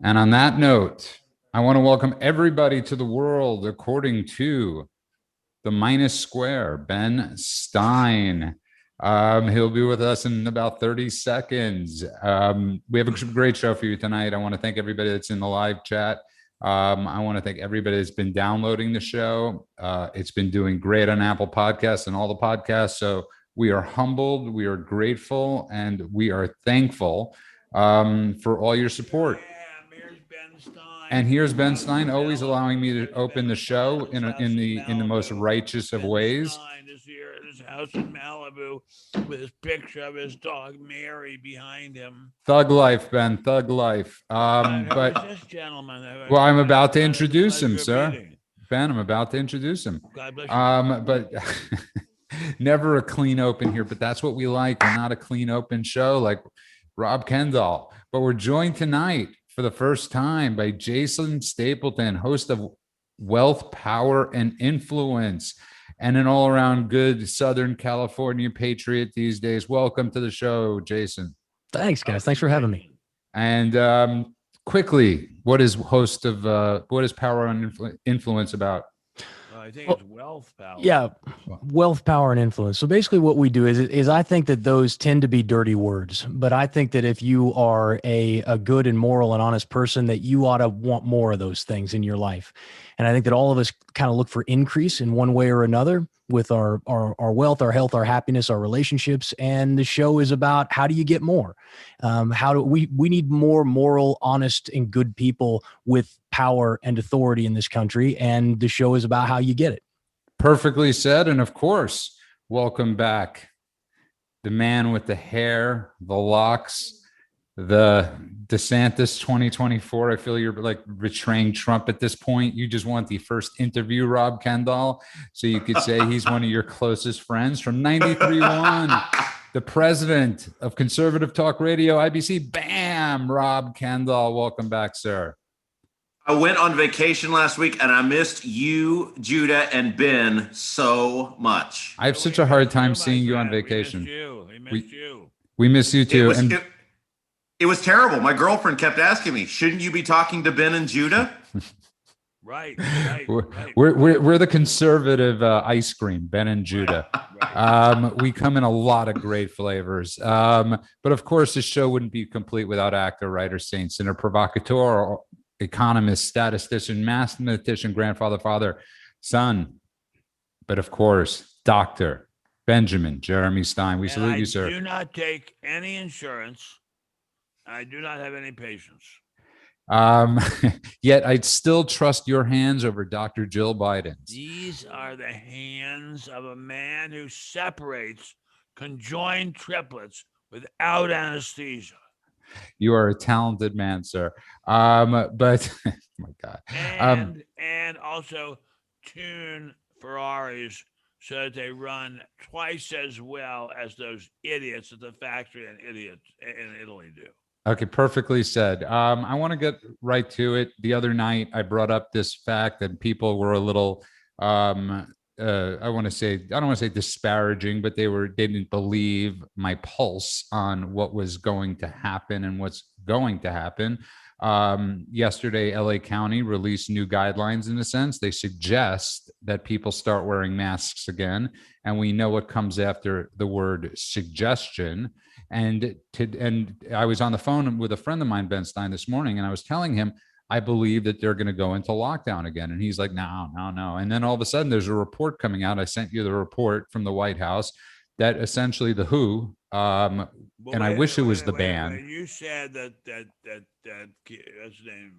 And on that note, I want to welcome everybody to the world according to the minus square, Ben Stein. He'll be with us in about 30 seconds. We have a great show for you tonight. I want to thank everybody that's in the live chat. I want to thank everybody that's been downloading the show. It's been doing great on Apple Podcasts and all the podcasts. So we are humbled, we are grateful, and we are thankful for all your support. And here's Ben Stein, always allowing me to open the show in the most righteous of ways. Stein is here at his house in Malibu with his picture of his dog Mary behind him. Thug life, Ben. Thug life. But this gentleman. Well, I'm about to introduce him, sir. Ben, I'm about to introduce him. God bless you. But never a clean open here. But that's what we like. We're not a clean open show like Rob Kendall. But we're joined tonight for the first time by Jason Stapleton, host of Wealth, Power, and Influence, and an all-around good Southern California patriot these days. Welcome to the show, Jason. Thanks, guys. Thanks for having me. And quickly, what is Power and Influence about? I think it's wealth, power. Yeah, wealth, power, and influence. So basically what we do is I think that those tend to be dirty words, but I think that if you are a good and moral and honest person, that you ought to want more of those things in your life. And I think that all of us kind of look for increase in one way or another with our wealth, our health, our happiness, our relationships. And the show is about how do you get more? How do we need more moral, honest, and good people with power and authority in this country. And the show is about how you get it. Perfectly said. And of course, welcome back. The man with the hair, the locks, the DeSantis 2024. I feel you're like betraying Trump at this point. You just want the first interview, Rob Kendall. So you could say he's one of your closest friends from 93.1. The president of Conservative Talk Radio, IBC. Bam, Rob Kendall. Welcome back, sir. I went on vacation last week and I missed you, Judah, and Ben so much. I have such a hard time seeing you on vacation. We missed you. We miss you too. It was terrible. My girlfriend kept asking me, shouldn't you be talking to Ben and Judah? Right. We're the conservative ice cream, Ben and Judah. Right. We come in a lot of great flavors. But of course, this show wouldn't be complete without actor, writer, saint, sinner, provocateur, economist, statistician, mathematician, grandfather, father, son. But of course, Dr. Benjamin Jeremy Stein. We salute you, sir. I do not take any insurance. I do not have any patience. Yet I'd still trust your hands over Dr. Jill Biden's. These are the hands of a man who separates conjoined triplets without anesthesia. You are a talented man, sir. But oh my God. And also tune Ferraris so that they run twice as well as those idiots at the factory and idiots in Italy do. Okay, perfectly said. I want to get right to it. The other night, I brought up this fact that people were a little, I don't want to say disparaging, but they didn't believe my pulse on what was going to happen and what's going to happen. Yesterday, LA County released new guidelines in a sense. They suggest that people start wearing masks again. And we know what comes after the word suggestion. And I was on the phone with a friend of mine, Ben Stein, this morning, and I was telling him, I believe that they're going to go into lockdown again. And he's like, no. And then all of a sudden there's a report coming out. I sent you the report from the White House that essentially the WHO, I wish it was the ban. You said that what's his name,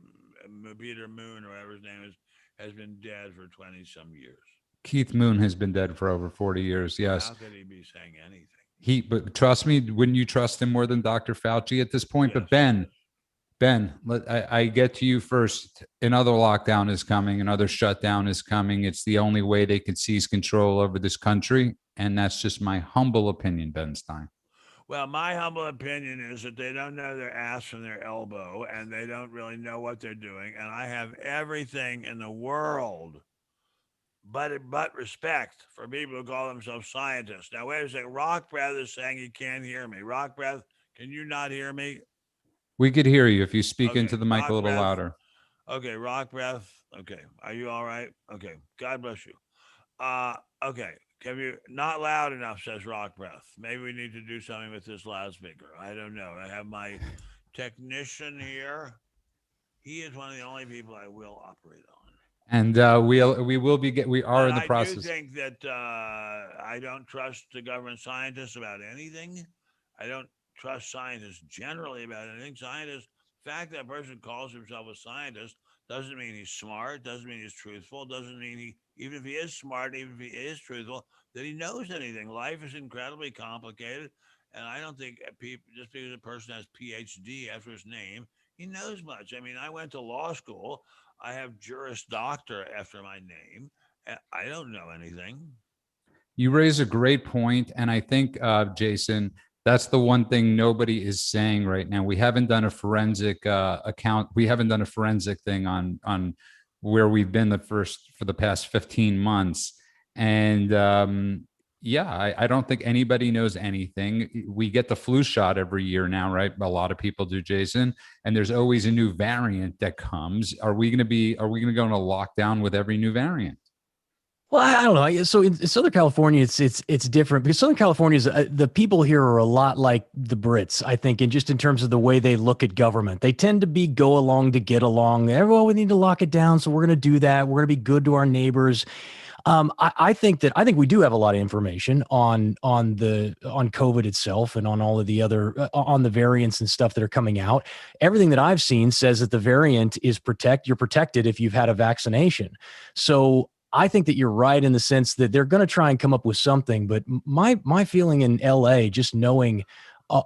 Peter Moon or whatever his name is, has been dead for 20 some years. Keith Moon has been dead for over 40 years. Yes. How could he be saying anything? But trust me, wouldn't you trust him more than Dr. Fauci at this point? Yes. But Ben, I get to you first. Another lockdown is coming. Another shutdown is coming. It's the only way they can seize control over this country. And that's just my humble opinion, Ben Stein. Well, my humble opinion is that they don't know their ass from their elbow and they don't really know what they're doing. And I have everything in the world but respect for people who call themselves scientists. Now, wait a second. Rock Breath is saying he can't hear me. Rock Breath, can you not hear me? We could hear you if you speak Okay, into the mic a rock little breath. louder. Okay, rock breath. Okay, are you all right? Okay, God bless you. Okay, have you not loud enough? Says rock breath. Maybe we need to do something with this loudspeaker. I don't know. I have my technician here. He is one of the only people I will operate on. And we are But in the I do process. think that I don't trust the government scientists about anything. I don't trust scientists generally about anything. Scientists, the fact that a person calls himself a scientist doesn't mean he's smart, doesn't mean he's truthful, doesn't mean even if he is smart, even if he is truthful, that he knows anything. Life is incredibly complicated. And I don't think people, just because a person has PhD after his name, he knows much. I mean, I went to law school. I have Juris Doctor after my name. I don't know anything. You raise a great point, and I think, Jason, that's the one thing nobody is saying right now. We haven't done a forensic account. We haven't done a forensic thing on where we've been for the past 15 months, and yeah, I don't think anybody knows anything. We get the flu shot every year now, right? A lot of people do, Jason, and there's always a new variant that comes. Are we going to go into lockdown with every new variant? Well, I don't know. So in Southern California, it's different because Southern California is the people here are a lot like the Brits, I think, and just in terms of the way they look at government, they tend to be go along to get along. Well, we need to lock it down, so we're going to do that. We're going to be good to our neighbors. I think we do have a lot of information on COVID itself and on all of the other on the variants and stuff that are coming out. Everything that I've seen says that the variant is you're protected if you've had a vaccination. So I think that you're right in the sense that they're going to try and come up with something. But my feeling in LA, just knowing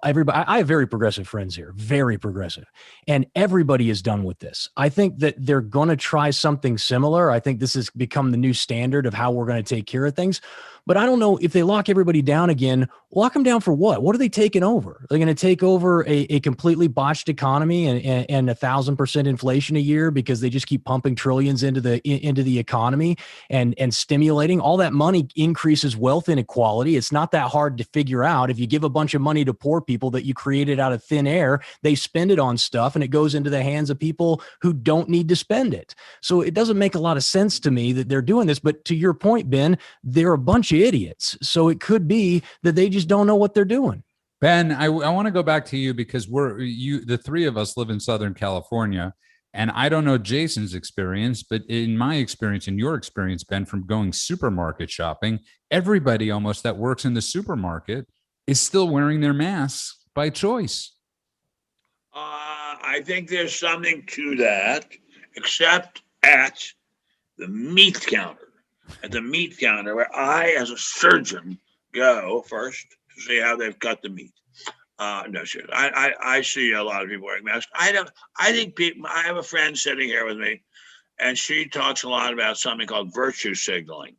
everybody, I have very progressive friends here, very progressive, and everybody is done with this. I think that they're going to try something similar. I think this has become the new standard of how we're going to take care of things. But I don't know if they lock everybody down again. Lock them down for what? What are they taking over? Are they going to take over a completely botched economy and 1,000% inflation a year because they just keep pumping trillions into the economy and stimulating? All that money increases wealth inequality. It's not that hard to figure out. If you give a bunch of money to poor people that you created out of thin air, they spend it on stuff and it goes into the hands of people who don't need to spend it. So it doesn't make a lot of sense to me that they're doing this. But to your point, Ben, they're a bunch of idiots. So it could be that they just don't know what they're doing. Ben, I want to go back to you because the three of us live in Southern California, and I don't know Jason's experience, but in my experience, in your experience, Ben, from going supermarket shopping, everybody almost that works in the supermarket is still wearing their masks by choice. I think there's something to that, except at the meat counter. At the meat counter, where I, as a surgeon, go first to see how they've cut the meat. No, seriously, I see a lot of people wearing masks. I think people. I have a friend sitting here with me, and she talks a lot about something called virtue signaling.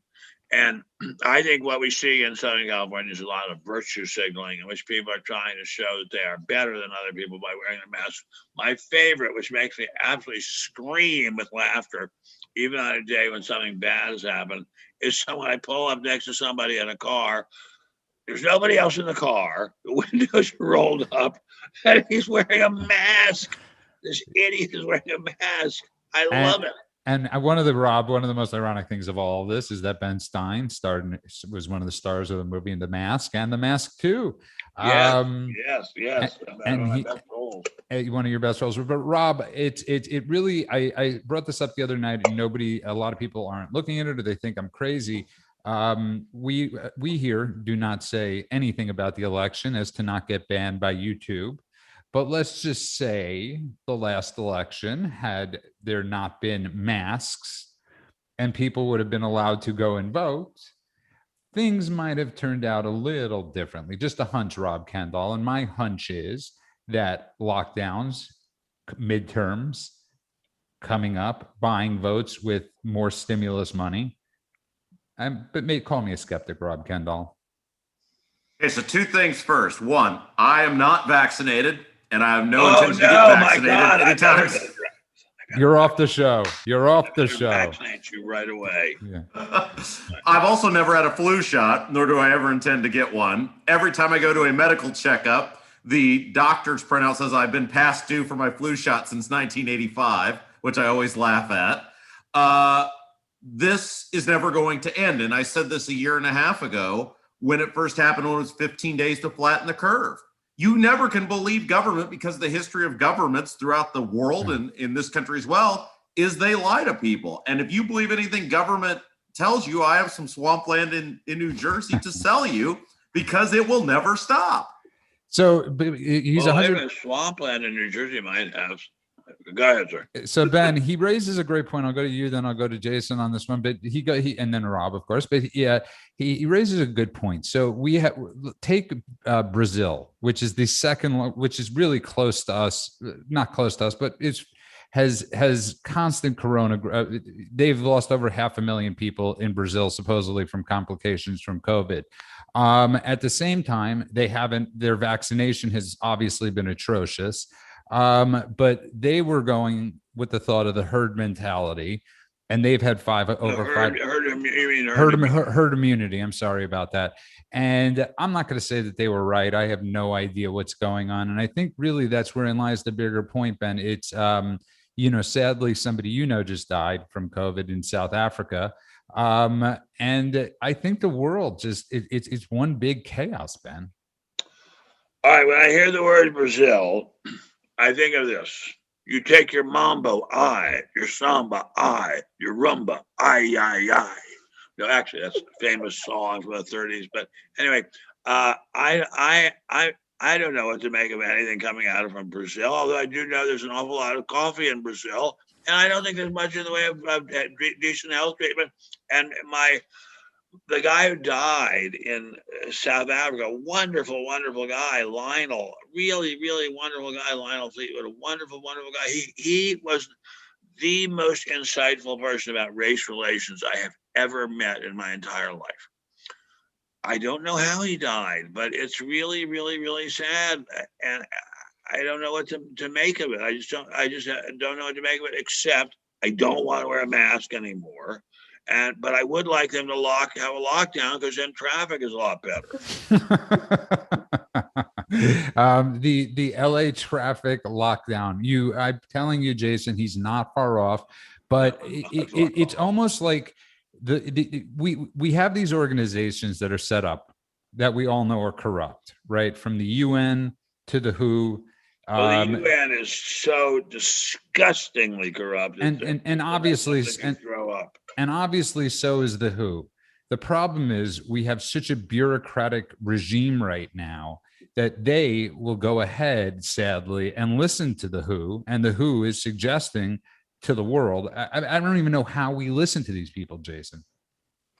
And I think what we see in Southern California is a lot of virtue signaling in which people are trying to show that they are better than other people by wearing their masks. My favorite, which makes me absolutely scream with laughter, even on a day when something bad has happened, is when I pull up next to somebody in a car. There's nobody else in the car. The windows are rolled up, and he's wearing a mask. This idiot is wearing a mask. I love it. And one of the most ironic things of all of this is that Ben Stein was one of the stars of the movie in The Mask and The Mask 2. Yes. And one of your best roles. But Rob, it really, I brought this up the other night, and a lot of people aren't looking at it, or they think I'm crazy. We here do not say anything about the election as to not get banned by YouTube. But let's just say the last election, had there not been masks and people would have been allowed to go and vote, things might have turned out a little differently. Just a hunch, Rob Kendall. And my hunch is that lockdowns, midterms coming up, buying votes with more stimulus money. But call me a skeptic, Rob Kendall. Okay, so two things first. One, I am not vaccinated. And I have no intention to get vaccinated anytime. You're off the show. You're off the show. Vaccinate you right away. Yeah. I've also never had a flu shot, nor do I ever intend to get one. Every time I go to a medical checkup, the doctor's printout says I've been past due for my flu shot since 1985, which I always laugh at. This is never going to end. And I said this a year and a half ago when it first happened, when it was 15 days to flatten the curve. You never can believe government, because the history of governments throughout the world and in this country as well is they lie to people. And if you believe anything government tells you, I have some swampland in New Jersey to sell you, because it will never stop. So he's 100. Swampland in New Jersey might have. Go ahead, sir. So Ben, he raises a great point. I'll go to you, then I'll go to Jason on this one. But he and then Rob, of course. But yeah, he raises a good point. So we have take Brazil, which is the second, which is really close to us, not close to us, but has constant corona. They've lost over 500,000 people in Brazil, supposedly from complications from COVID. At the same time, their vaccination has obviously been atrocious. But they were going with the thought of the herd mentality, and they've had herd immunity. I'm sorry about that. And I'm not going to say that they were right. I have no idea what's going on. And I think really that's wherein lies the bigger point, Ben. It's, sadly, somebody, just died from COVID in South Africa. And I think the world it's one big chaos, Ben. All right. When I hear the word Brazil, I think of this. You take your mambo, your samba, your rumba, ay. No, actually, that's a famous song from the 30s. But anyway, I don't know what to make of anything coming out from Brazil, although I do know there's an awful lot of coffee in Brazil. And I don't think there's much in the way of decent health treatment. And the guy who died in South Africa, wonderful guy, Lionel, really wonderful guy, Lionel Fleetwood, a wonderful guy. He was the most insightful person about race relations I have ever met in my entire life. I don't know how he died, but it's really sad. And I don't know what to make of it. I just don't know what to make of it, except I don't want to wear a mask anymore. But I would like them to have a lockdown, because then traffic is a lot better. The LA traffic lockdown. I'm telling you, Jason, he's not far off. But it's almost like we have these organizations that are set up that we all know are corrupt, right? From the UN to the WHO. Well, the UN is so disgustingly corrupt, and obviously, throw up. And obviously, so is the WHO. The problem is we have such a bureaucratic regime right now that they will go ahead, sadly, and listen to the WHO, and the WHO is suggesting to the world. I don't even know how we listen to these people, Jason.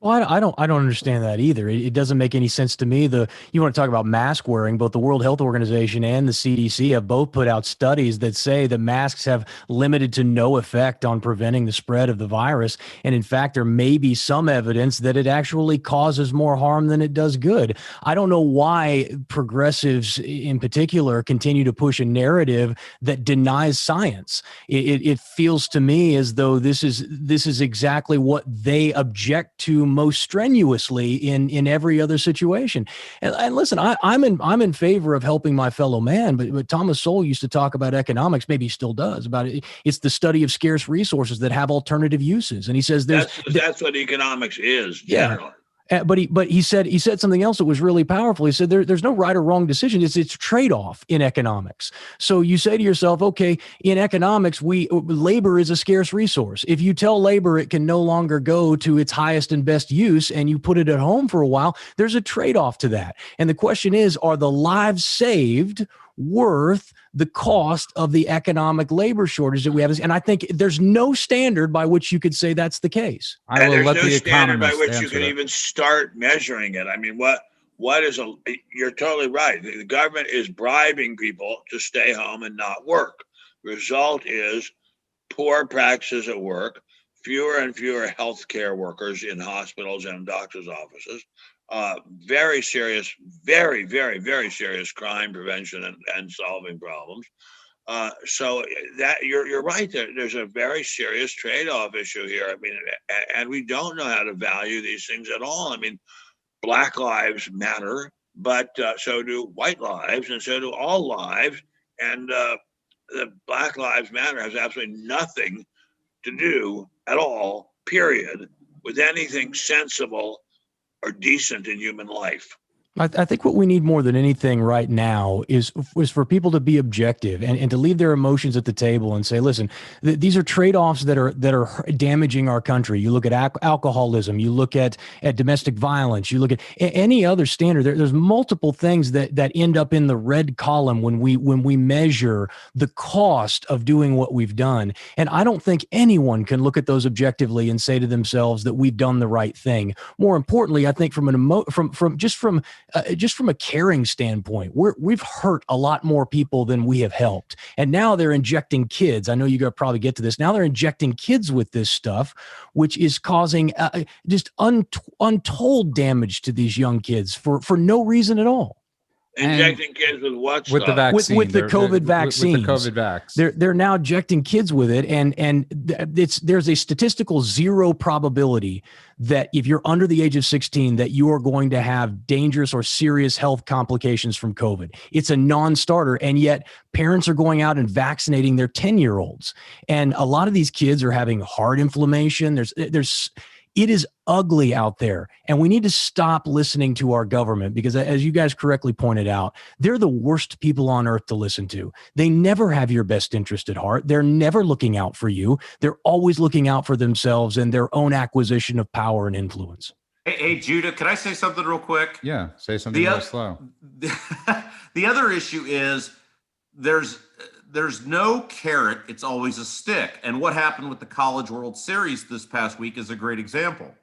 Well, I don't understand that either. It doesn't make any sense to me. You want to talk about mask wearing, both the World Health Organization and the CDC have both put out studies that say that masks have limited to no effect on preventing the spread of the virus. And in fact, there may be some evidence that it actually causes more harm than it does good. I don't know why progressives in particular continue to push a narrative that denies science. It feels to me as though this is exactly what they object to most strenuously in every other situation. And listen, I'm in favor of helping my fellow man, but Thomas Sowell used to talk about economics, maybe he still does, about it. It's the study of scarce resources that have alternative uses. And he says that's what economics is generally. Yeah. But he said something else that was really powerful. He said there's no right or wrong decision. It's trade-off in economics. So you say to yourself, okay, in economics, labor is a scarce resource. If you tell labor it can no longer go to its highest and best use, and you put it at home for a while, there's a trade-off to that. And the question is, are the lives saved worth the cost of the economic labor shortage that we have? And I think there's no standard by which you could say that's the case. I will let the standard by economist which you answer can that. even start measuring it. I mean, you're totally right. The government is bribing people to stay home and not work. Result is poor practices at work, fewer and fewer healthcare workers in hospitals and doctors' offices, very serious, very, very, very serious crime prevention and solving problems. So that you're right. There's a very serious trade-off issue here. I mean, and we don't know how to value these things at all. I mean, Black Lives Matter, but so do white lives, and so do all lives. And the Black Lives Matter has absolutely nothing to do at all, period, with anything sensible or decent in human life. I think what we need more than anything right now is for people to be objective and to leave their emotions at the table and say, listen, these are trade-offs that are damaging our country. You look at alcoholism, you look at domestic violence, you look at any other standard. There's multiple things that end up in the red column when we measure the cost of doing what we've done. And I don't think anyone can look at those objectively and say to themselves that we've done the right thing. More importantly, I think from a caring standpoint, we've hurt a lot more people than we have helped. And now they're injecting kids. I know you're going to probably get to this. Now they're injecting kids with this stuff, which is causing just untold damage to these young kids for no reason at all. Injecting kids with what with stuff? the vaccine, with the COVID vaccines. With the COVID vax. They're now injecting kids with it, and there's a statistical 0 probability that if you're under the age of 16, that you are going to have dangerous or serious health complications from COVID. It's a non-starter, and yet parents are going out and vaccinating their 10-year-olds, and a lot of these kids are having heart inflammation. It is ugly out there, and we need to stop listening to our government because, as you guys correctly pointed out, they're the worst people on earth to listen to. They never have your best interest at heart. They're never looking out for you. They're always looking out for themselves and their own acquisition of power and influence. Hey, Judah, can I say something real quick? Yeah, say something real slow. The other issue is there's no carrot, it's always a stick. And what happened with the College World Series this past week is a great example.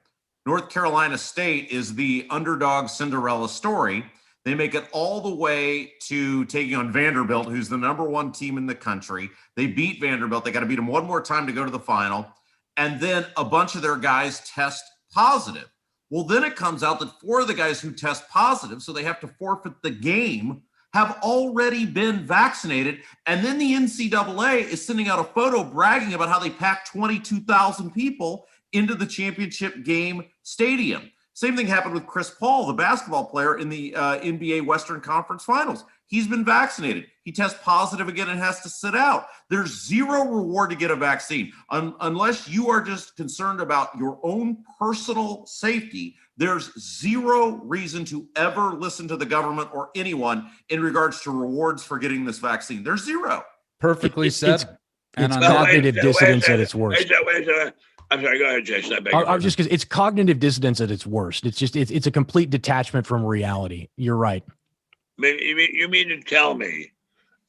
North Carolina State is the underdog Cinderella story. They make it all the way to taking on Vanderbilt, who's the #1 team in the country. They beat Vanderbilt. They got to beat them one more time to go to the final. And then a bunch of their guys test positive. Well, then it comes out that 4 of the guys who test positive, so they have to forfeit the game, have already been vaccinated. And then the NCAA is sending out a photo bragging about how they packed 22,000 people into the championship game stadium. Same thing happened with Chris Paul, the basketball player in the NBA Western Conference Finals. He's been vaccinated. He tests positive again and has to sit out. There's 0 reward to get a vaccine. Unless you are just concerned about your own personal safety, there's 0 reason to ever listen to the government or anyone in regards to rewards for getting this vaccine. There's 0. Perfectly said. It's cognitive dissonance at its worst. I'm sorry, go ahead, Jason. I was just because it's cognitive dissonance at its worst. It's a complete detachment from reality. You're right. You mean to tell me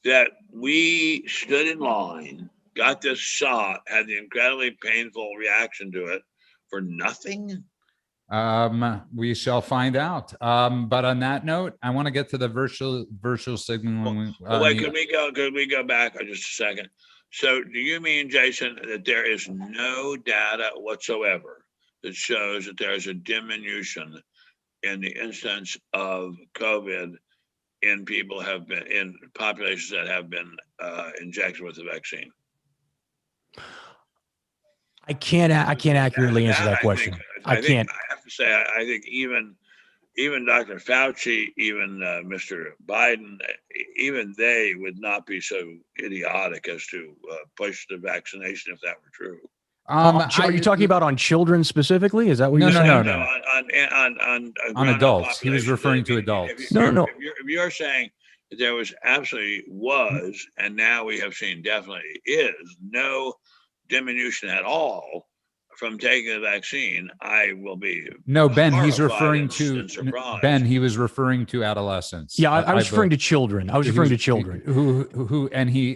that we stood in line, got this shot, had the incredibly painful reaction to it for nothing? We shall find out. But on that note, I want to get to the virtual signal. Could we go back just a second? So do you mean, Jason, that there is no data whatsoever that shows that there's a diminution in the instance of COVID in populations that have been injected with the vaccine? I can't accurately answer that question. I can't. I have to say, I think even Dr. Fauci, even Mr. Biden, even they would not be so idiotic as to push the vaccination if that were true. Are you talking about on children specifically? Is that what you're saying? No. On adults. He was referring to adults. No. If you're saying that there was, and now we have seen definitely is no diminution at all from taking the vaccine, I will be Ben. He's referring to Ben. He was referring to adolescents. Yeah, I was referring to children. I was referring to children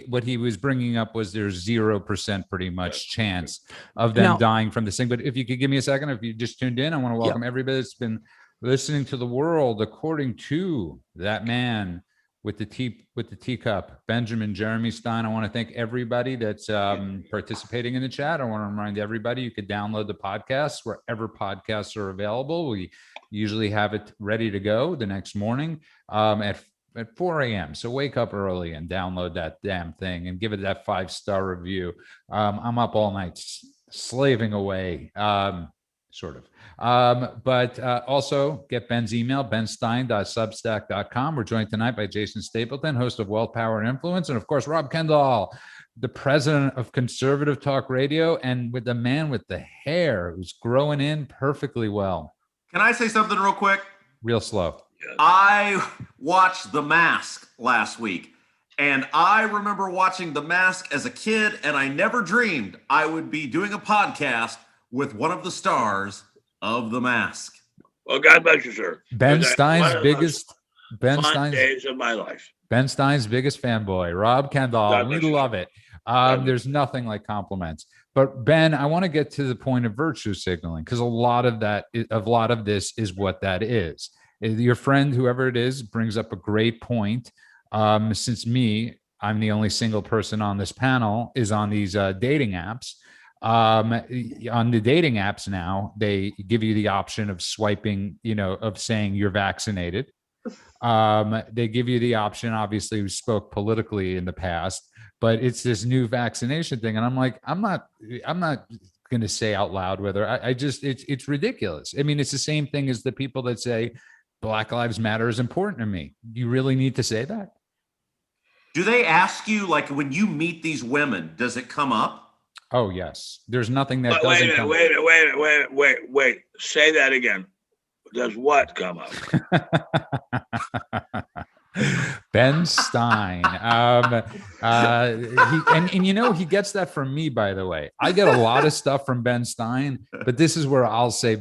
what he was bringing up was there's 0% pretty much chance of them dying from this thing. But if you could give me a second, if you just tuned in, I want to welcome everybody that's been listening to The World according to that man with the teacup, Benjamin Jeremy Stein. I want to thank everybody that's participating in the chat. I want to remind everybody you could download the podcast wherever podcasts are available. We usually have it ready to go the next morning at 4 a.m. So wake up early and download that damn thing and give it that 5-star review. I'm up all night slaving away. Sort of. But also get Ben's email, benstein.substack.com. We're joined tonight by Jason Stapleton, host of Wealth, Power, and Influence. And of course, Rob Kendall, the president of Conservative Talk Radio, and with the man with the hair who's growing in perfectly well. Can I say something real quick? Real slow. I watched The Mask last week. And I remember watching The Mask as a kid, and I never dreamed I would be doing a podcast with one of the stars of The Mask. Well, God bless you, sir. Ben Stein's biggest days of my life. Ben Stein's biggest fanboy, Rob Kendall. We love it. There's nothing like compliments. But Ben, I want to get to the point of virtue signaling, because a lot of this is what that is. Your friend, whoever it is, brings up a great point. Since I'm the only single person on this panel, is on these dating apps. On the dating apps now, they give you the option of swiping, of saying you're vaccinated. They give you the option, obviously, we spoke politically in the past, but it's this new vaccination thing. And I'm like, I'm not going to say out loud whether it's ridiculous. I mean, it's the same thing as the people that say Black Lives Matter is important to me. You really need to say that? Do they ask you, like, when you meet these women, does it come up? Oh, yes. There's nothing that Wait doesn't come up. Wait. Say that again. Does what come up? Ben Stein. He gets that from me, by the way. I get a lot of stuff from Ben Stein, but this is where I'll say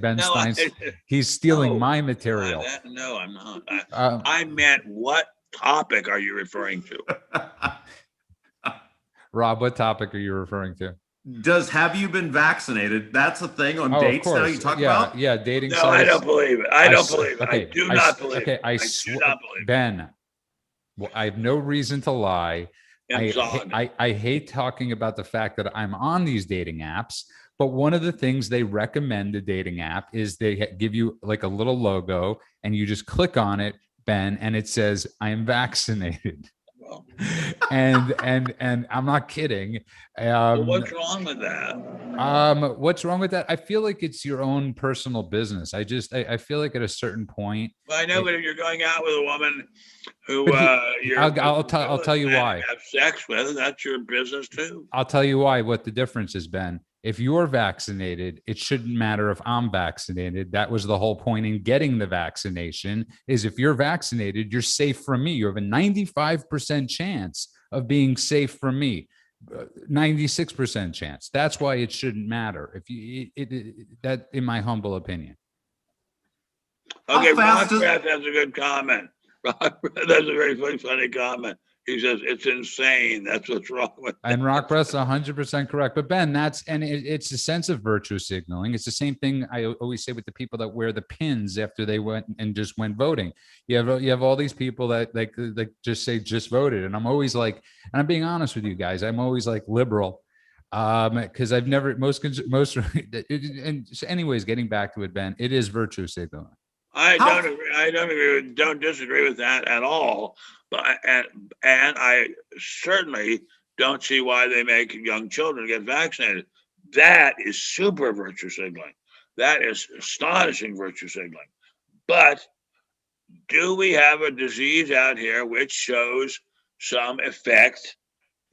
he's stealing my material. No, I'm not. I meant, what topic are you referring to? Rob, what topic are you referring to? Have you been vaccinated? That's a thing on dates now you talk about? Yeah, dating sites. No, I don't believe it. I don't believe it. Okay, I do not believe it. I do not believe it. Ben, well, I have no reason to lie. I hate talking about the fact that I'm on these dating apps, but one of the things they recommend a dating app is they give you like a little logo, and you just click on it, Ben, and it says, I am vaccinated. And I'm not kidding. Well, what's wrong with that? What's wrong with that? I feel like it's your own personal business. I feel like at a certain point. Well, I know, but if you're going out with a woman who I'll tell you why. Have sex with, that's your business too. I'll tell you why. What the difference has been. If you're vaccinated, it shouldn't matter if I'm vaccinated. That was the whole point in getting the vaccination, is if you're vaccinated, you're safe from me. You have a 95% chance of being safe from me, 96% chance. That's why it shouldn't matter. That, in my humble opinion. Okay, Rock Breath has a good comment. Rock Breath has a very funny comment. He says it's insane. That's what's wrong with it. And Rock Breath's 100% correct. But Ben, it's a sense of virtue signaling. It's the same thing I always say with the people that wear the pins after they went voting. You have all these people that like just say just voted, and I'm always like, and I'm being honest with you guys, I'm always like liberal, because I've never and anyways, getting back to it, Ben, it is virtue signaling. I don't disagree with that at all. But and I certainly don't see why they make young children get vaccinated. That is super virtue signaling. That is astonishing virtue signaling. But do we have a disease out here which shows some effect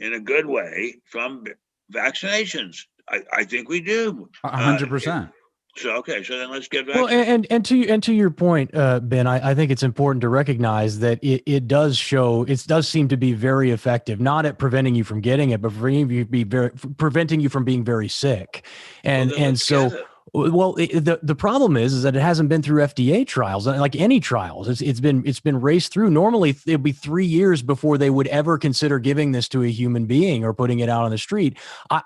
in a good way from vaccinations? I think we do. 100%. So then let's get back. Well, and to your point, Ben, I think it's important to recognize that it does seem to be very effective, not at preventing you from getting it, but preventing you from being very sick, Well, the problem is that it hasn't been through FDA trials, like any trials. It's been raced through. Normally, it'd be 3 years before they would ever consider giving this to a human being or putting it out on the street.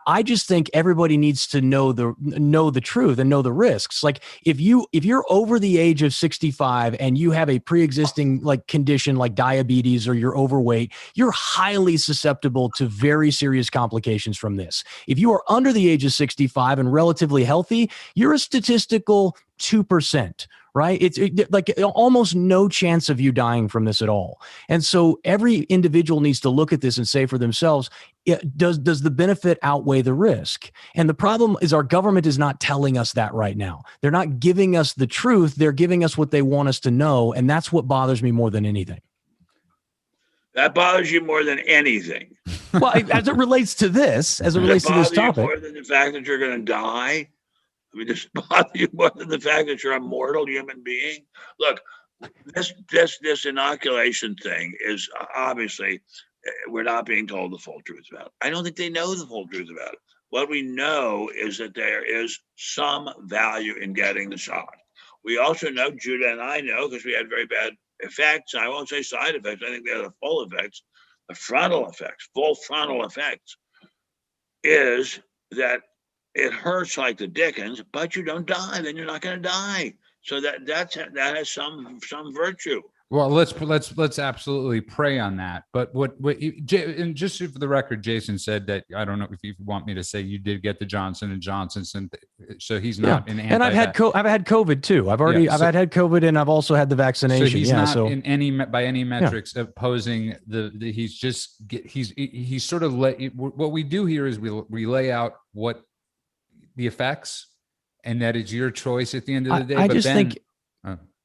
I just think everybody needs to know the truth and know the risks. Like if you're over the age of 65 and you have a pre-existing like condition like diabetes or you're overweight, you're highly susceptible to very serious complications from this. If you are under the age of 65 and relatively healthy, you're a statistical 2%, right? It's like almost no chance of you dying from this at all. And so every individual needs to look at this and say for themselves, does the benefit outweigh the risk? And the problem is our government is not telling us that right now. They're not giving us the truth. They're giving us what they want us to know. And that's what bothers me more than anything. That bothers you more than anything. Well, as it relates to this, as it relates to this topic. More than the fact that you're going to die? I mean, does it bother you more than the fact that you're a mortal human being? Look, this inoculation thing is obviously, we're not being told the full truth about it. I don't think they know the full truth about it. What we know is that there is some value in getting the shot. We also know, Judah and I know, because we had very bad effects. I won't say side effects. I think they're the full effects, the frontal effects, full frontal effects, is that it hurts like the dickens, but you don't die. Then you're not going to die. So that has some virtue. Well, let's absolutely pray on that. But and just for the record, Jason said that, I don't know if you want me to say, you did get the Johnson and Johnson, so he's not an anti. And I've had COVID too. I've had COVID, and I've also had the vaccination. So he's not in any by any metrics opposing he's sort of what we do here is we lay out what the effects, and that is your choice at the end of the day.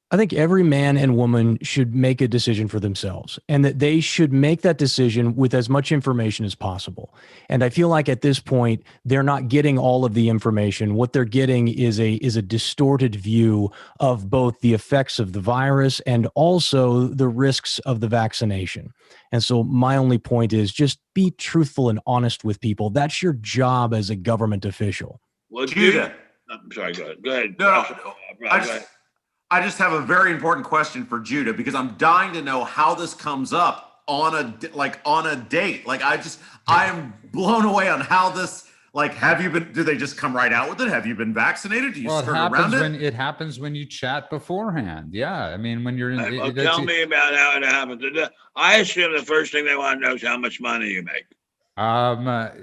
I think every man and woman should make a decision for themselves, and that they should make that decision with as much information as possible. And I feel like at this point, they're not getting all of the information. What they're getting is a distorted view of both the effects of the virus and also the risks of the vaccination. And so my only point is just be truthful and honest with people. That's your job as a government official. Well, Judah, I'm sorry, go ahead. No, I just have a very important question for Judah, because I'm dying to know how this comes up on a date. Like, I am blown away on how this, like, do they just come right out with it? Have you been vaccinated? Do you skirt around it? It happens when you chat beforehand. Yeah. I mean, when you're in. Tell me about how it happens. I assume the first thing they want to know is how much money you make. Like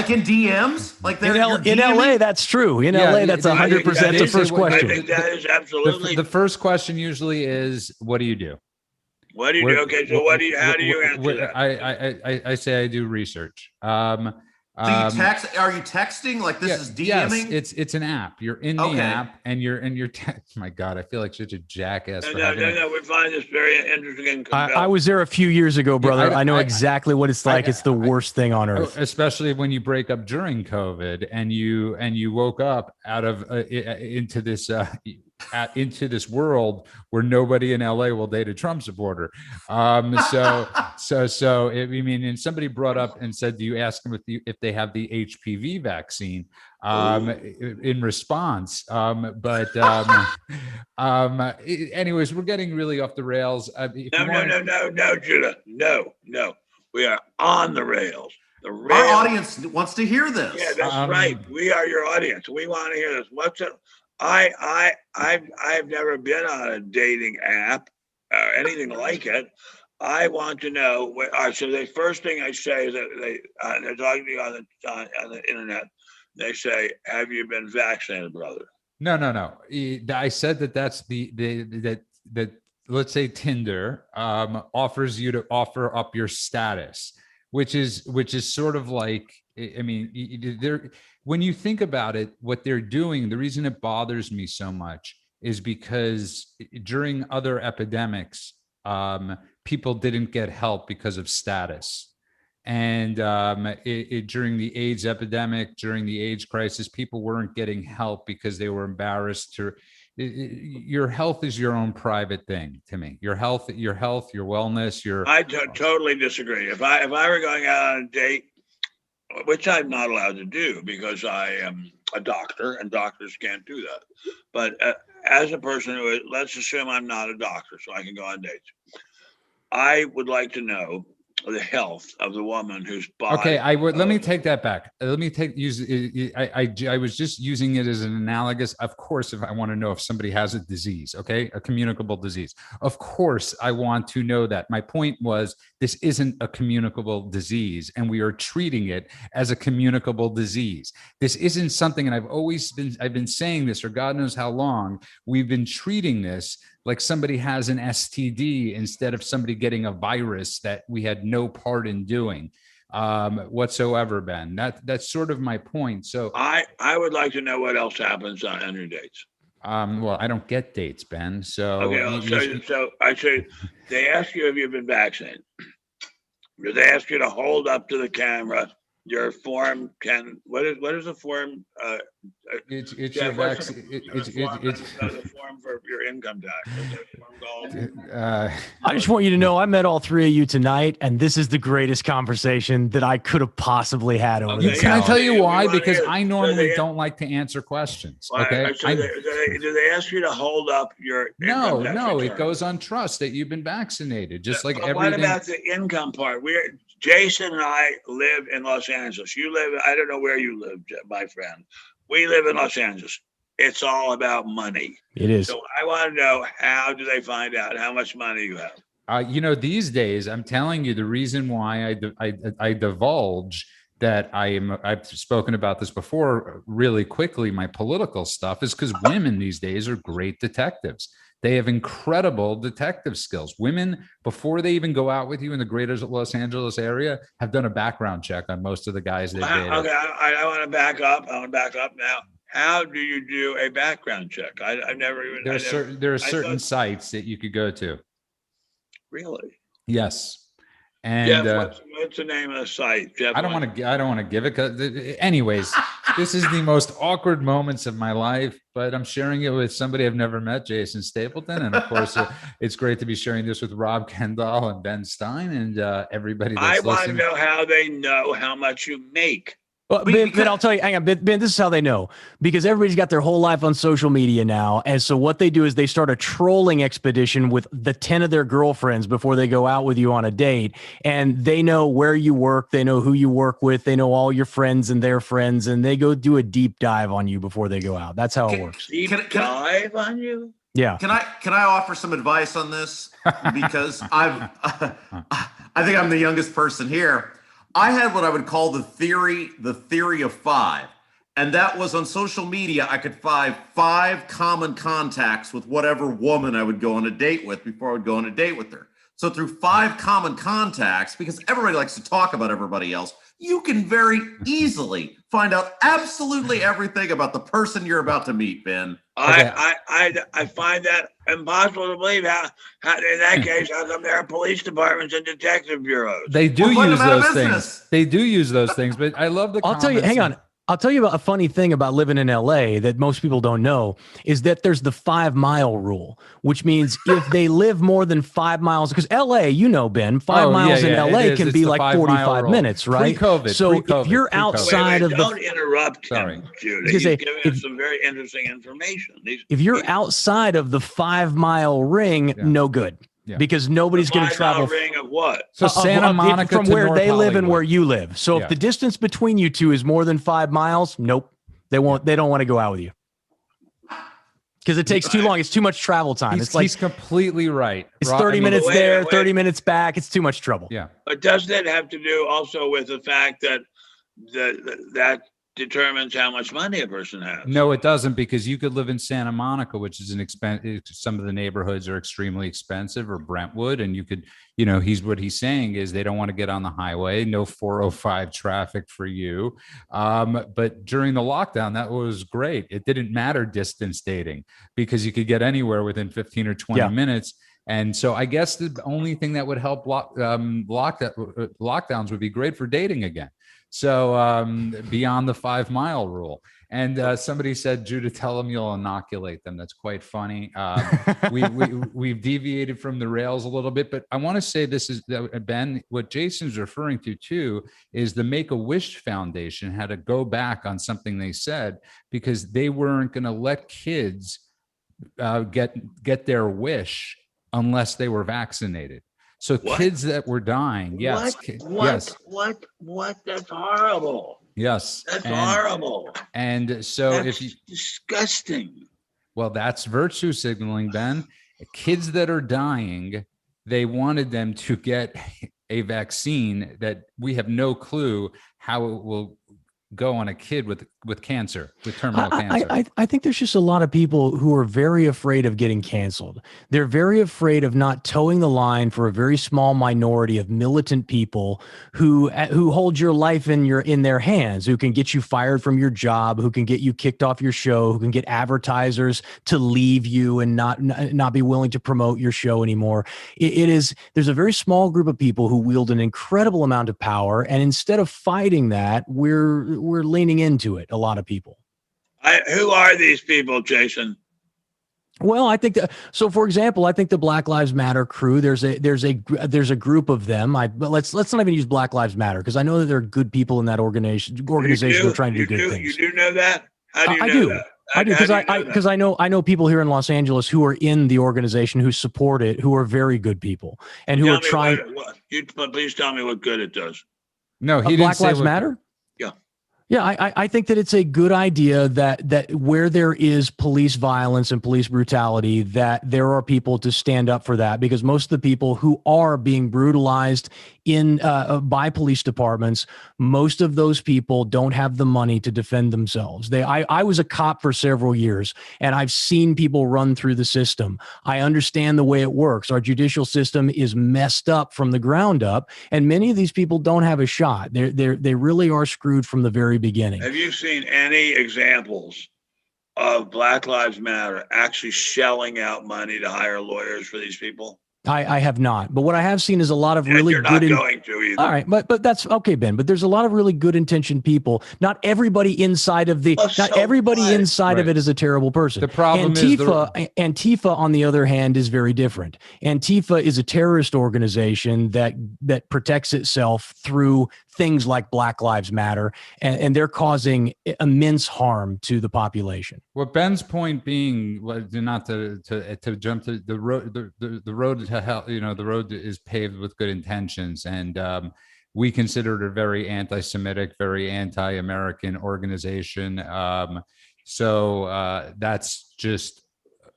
in DMs, like in LA, that's true. In LA, that's 100% the first question. I think that is absolutely the first question. Usually is, what do you do? What do you do? Okay, so how do you answer that? I say I do research. So you text? Are you texting? Like this is DMing? Yes, it's an app. You're in the app, and you're my God, I feel like such a jackass. No. We find this very interesting. I was there a few years ago, brother. I know exactly what it's like. It's the worst thing on earth. Especially when you break up during COVID, and you woke up out of into this world where nobody in LA will date a Trump supporter. And somebody brought up and said, do you ask them if they have the HPV vaccine in response? Anyways, we're getting really off the rails. No, Judah. No. We are on the rails. Our audience wants to hear this. Yeah, that's right. We are your audience. We want to hear this. What's it? I've never been on a dating app or anything like it. I want to know. So the first thing I say is that they're talking to you on the internet. They say, "Have you been vaccinated, brother?" No. I said that's that. Let's say Tinder offers you to offer up your status, which is sort of like, I mean, when you think about it, what they're doing, the reason it bothers me so much is because during other epidemics, people didn't get help because of status. And during the AIDS epidemic, during the AIDS crisis, people weren't getting help because they were embarrassed to. Your health is your own private thing to me. Your health, your wellness, I totally disagree. If I were going out on a date, which I'm not allowed to do because I am a doctor and doctors can't do that. But as a person let's assume I'm not a doctor, so I can go on dates. I would like to know the health of the woman whose body. Okay, let me take that back. Let me I was just using it as an analogous. Of course, if I want to know if somebody has a disease, okay, a communicable disease, of course I want to know that. My point was, this isn't a communicable disease, and we are treating it as a communicable disease. This isn't something, and I've been saying this for God knows how long. We've been treating this like somebody has an STD instead of somebody getting a virus that we had no part in doing whatsoever, Ben. That's sort of my point. So I would like to know what else happens on your dates. Well, I don't get dates, Ben. So okay, so I say they ask you if you've been vaccinated. Do they ask you to hold up to the camera your form? What is the form? It's yeah, your vaccine. It's the form for your income tax. What's that form called? I just want you to know I met all three of you tonight, and this is the greatest conversation that I could have possibly had over this. Can I tell you why? Because I normally don't like to answer questions. Okay. Do they ask you to hold up your No, income tax return? it goes on trust that you've been vaccinated, just like everything. What about the income part? Jason and I live in Los Angeles. You live, I don't know where you live, my friend. We live in Los Angeles. It's all about money. It is. So I want to know, how do they find out how much money you have? These days, I'm telling you, the reason why I divulge that I've spoken about this before really quickly, my political stuff, is because women these days are great detectives. They have incredible detective skills. Women, before they even go out with you in the greater Los Angeles area, have done a background check on most of the guys they dated. Okay, I want to back up. Now. How do you do a background check? I've never even. There are certain sites that you could go to. Really? Yes. And Jeff, what's the name of the site? Jeff, I don't want to give it. Anyways, this is the most awkward moments of my life, but I'm sharing it with somebody I've never met, Jason Stapleton, and of course, it's great to be sharing this with Rob Kendall and Ben Stein and everybody that's listening. I want to know how they know how much you make. Well, Ben, I'll tell you, hang on, Ben, this is how they know, because everybody's got their whole life on social media now. And so what they do is they start a trolling expedition with the 10 of their girlfriends before they go out with you on a date. And they know where you work. They know who you work with. They know all your friends and their friends. And they go do a deep dive on you before they go out. That's how it works. Deep dive on you? Yeah. Can I offer some advice on this? Because I think I'm the youngest person here. I had what I would call the theory of five. And that was, on social media, I could find 5 common contacts with whatever woman I would go on a date with before I would go on a date with her. So through 5 common contacts, because everybody likes to talk about everybody else, you can very easily find out absolutely everything about the person you're about to meet, Ben. I find that impossible to believe. How in that case, how come there are police departments and detective bureaus? They do use those things. They do use those things, but I love the. I'll tell you. Hang on. I'll tell you about a funny thing about living in LA that most people don't know is that there's the 5-mile rule, which means if they live more than 5 miles, because LA, Ben, 5 miles in LA can be like 45 minutes, right? Pre-COVID. So if you're outside of don't interrupt him, Judy. He's giving us some very interesting information. If you're outside of the 5-mile ring, no good. Yeah. Because nobody's going to travel. Ring of what? So Santa Monica from to where North they live Hollywood. And where you live. So if the distance between you two is more than 5 miles, nope, they won't. They don't want to go out with you because it takes too long. It's too much travel time. He's completely right. It's 30 minutes there, 30 minutes back. It's too much trouble. Yeah. But doesn't it have to do also with the fact that that determines how much money a person has? No, it doesn't, because you could live in Santa Monica, which is an expensive. Some of the neighborhoods are extremely expensive, or Brentwood, and you could, what he's saying is they don't want to get on the highway. No 405 traffic for you. But during the lockdown, that was great. It didn't matter distance dating because you could get anywhere within 15 or 20 minutes. And so I guess the only thing that would help lockdowns would be great for dating again. So beyond the 5-mile rule. And somebody said, Judah, tell them you'll inoculate them. That's quite funny. We've deviated from the rails a little bit, but I want to say this is, Ben, what Jason's referring to too, is the Make-A-Wish Foundation had to go back on something they said because they weren't going to let kids get their wish unless they were vaccinated. So What? kids that were dying, yes, yes, What? That's horrible. yes, That's horrible. and so That's disgusting. well, that's virtue signaling, Ben. Kids that are dying, they wanted them to get a vaccine that we have no clue how it will go on a kid with cancer, with terminal cancer. I think there's just a lot of people who are very afraid of getting canceled. They're very afraid of not towing the line for a very small minority of militant people who hold your life in their hands, who can get you fired from your job, who can get you kicked off your show, who can get advertisers to leave you and not be willing to promote your show anymore. There's a very small group of people who wield an incredible amount of power, and instead of fighting that, we're leaning into it. A lot of people. Who are these people, Jason? Well, I think that, so for example, I think the Black Lives Matter crew, there's a group of them. But let's not even use Black Lives Matter, because I know that there are good people in that organization who are trying to do good things. You do know that? How do you know that? I do, because I know people here in Los Angeles who are in the organization, who support it, who are very good people, and who are trying. Please tell me what good it does. No, he didn't Black say Lives Matter. Yeah, I think that it's a good idea that where there is police violence and police brutality, that there are people to stand up for that, because most of the people who are being brutalized by police departments, most of those people don't have the money to defend themselves. I was a cop for several years, and I've seen people run through the system. I understand the way it works. Our judicial system is messed up from the ground up, and many of these people don't have a shot. They really are screwed from the very beginning. Have you seen any examples of Black Lives Matter actually shelling out money to hire lawyers for these people? I have not, but what I have seen is a lot of really you're good. Not going to either. All right, but that's okay, Ben. But there's a lot of really good intentioned people. Not everybody inside of inside of it is a terrible person. The problem Antifa, on the other hand, is very different. Antifa is a terrorist organization that protects itself through things like Black Lives Matter, and they're causing immense harm to the population. What Ben's point being, not to jump to the road, the road to hell, the road is paved with good intentions, and we consider it a very anti-Semitic, very anti-American organization. So that's just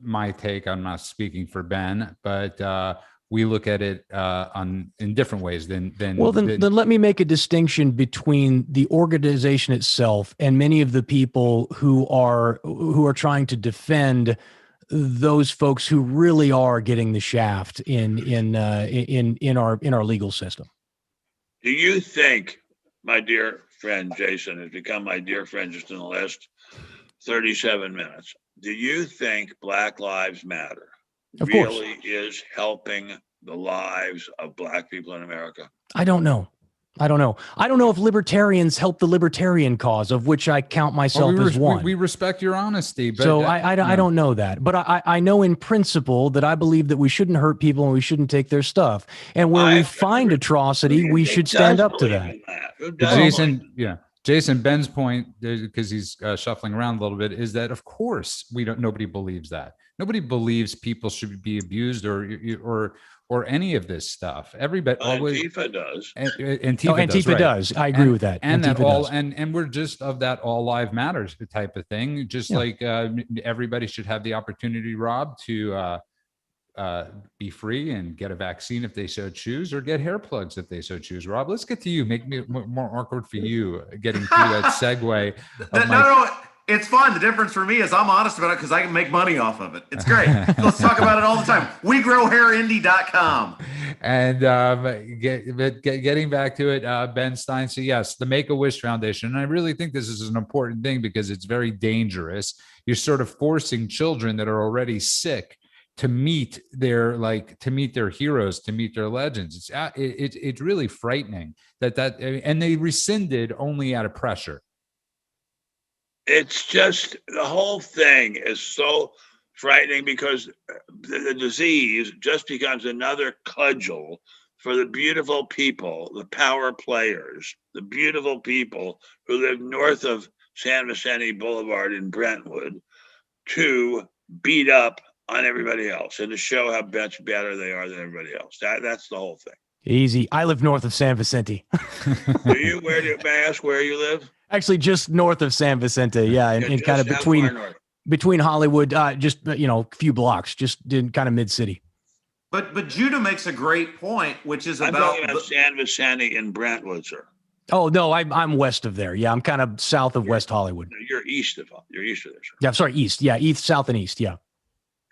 my take. I'm not speaking for Ben, but we look at it in different ways than. Well, then let me make a distinction between the organization itself and many of the people who are trying to defend those folks who really are getting the shaft in our legal system. Do you think, my dear friend Jason has become my dear friend just in the last 37 minutes? Do you think Black Lives Matter really is helping the lives of Black people in America? I don't know. I don't know if libertarians help the libertarian cause, of which I count myself as one. We respect your honesty, but so I don't know that, but I know in principle that I believe that we shouldn't hurt people and we shouldn't take their stuff. And where we find atrocity, we should stand up to that. Jason, Ben's point, because he's shuffling around a little bit, is that of course nobody believes that. Nobody believes people should be abused or any of this stuff. Everybody, Antifa does. Antifa does. I agree with that. And Antifa that and we're just of that all life matters type of thing. Just like everybody should have the opportunity, Rob, to be free and get a vaccine if they so choose, or get hair plugs if they so choose. Rob, let's get to you. Make me more awkward for you getting through that segue. No, it's fine. The difference for me is I'm honest about it because I can make money off of it. It's great. Let's talk about it all the time. WeGrowHairIndy.com. And getting back to it, Ben Stein. So yes, the Make-A-Wish Foundation. And I really think this is an important thing because it's very dangerous. You're sort of forcing children that are already sick to meet their heroes, to meet their legends. It's really frightening and they rescinded only out of pressure. It's just, the whole thing is so frightening because the disease just becomes another cudgel for the beautiful people, the power players, the beautiful people who live north of San Vicente Boulevard in Brentwood, to beat up on everybody else and to show how much better they are than everybody else. That's the whole thing. Easy. I live north of San Vicente. Do you? May I ask where you live? Actually, just north of San Vicente. Yeah, and kind of between Hollywood, just a few blocks, just in kind of mid city. But Judah makes a great point, which is I'm talking about San Vicente in Brentwood, sir. Oh no, I'm west of there. Yeah, I'm kind of south of West Hollywood. You're east of there, sir. Yeah, sorry, east. Yeah, east, south, and east. Yeah.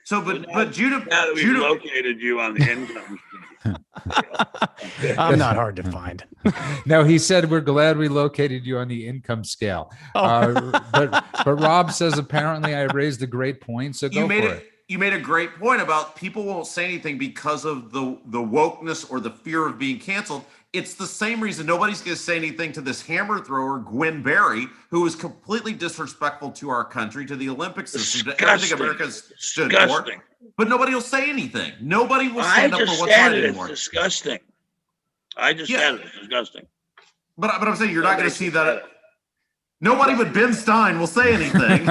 So, but Judah, now that we've located you on the income. I'm not hard to find. No, he said we're glad we located you on the income scale. But Rob says apparently I raised a great point. So go for it. You made a great point about people won't say anything because of the wokeness or the fear of being canceled. It's the same reason nobody's going to say anything to this hammer thrower, Gwen Berry, who is completely disrespectful to our country, to the Olympic system, to everything America's stood for. But nobody will say anything. Nobody will stand up for what's right anymore. It's disgusting. I just said it. It's disgusting. But I'm saying you're not going to see that. Nobody but Ben Stein will say anything.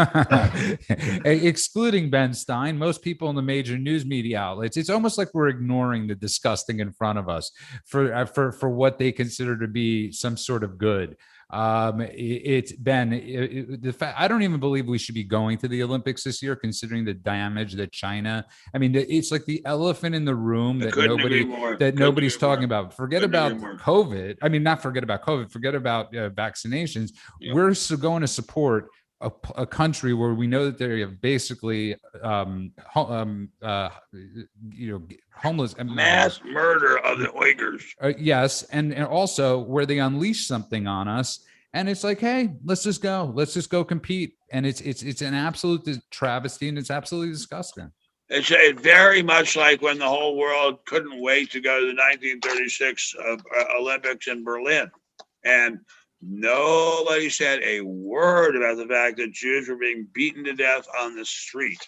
Excluding Ben Stein, most people in the major news media outlets, it's almost like we're ignoring the disgusting in front of us for what they consider to be some sort of good. It's Ben. The fact I don't even believe we should be going to the Olympics this year, considering the damage that China. I mean, it's like the elephant in the room that nobody's talking about. Forget about COVID. I mean, not forget about COVID. Forget about vaccinations. Yep. We're going to support a country where we know that they have basically, homeless mass murder of the Uyghurs. Yes, and also where they unleash something on us, and it's like, hey, let's just go compete, and it's an absolute travesty, and it's absolutely disgusting. It's very much like when the whole world couldn't wait to go to the 1936 Olympics in Berlin, and nobody said a word about the fact that Jews were being beaten to death on the street.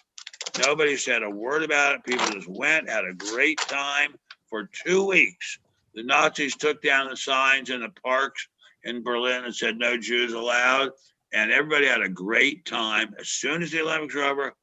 Nobody said a word about it. People just went, had a great time for 2 weeks. The Nazis took down the signs in the parks in Berlin and said no Jews allowed, and everybody had a great time. As soon as the Olympics were over,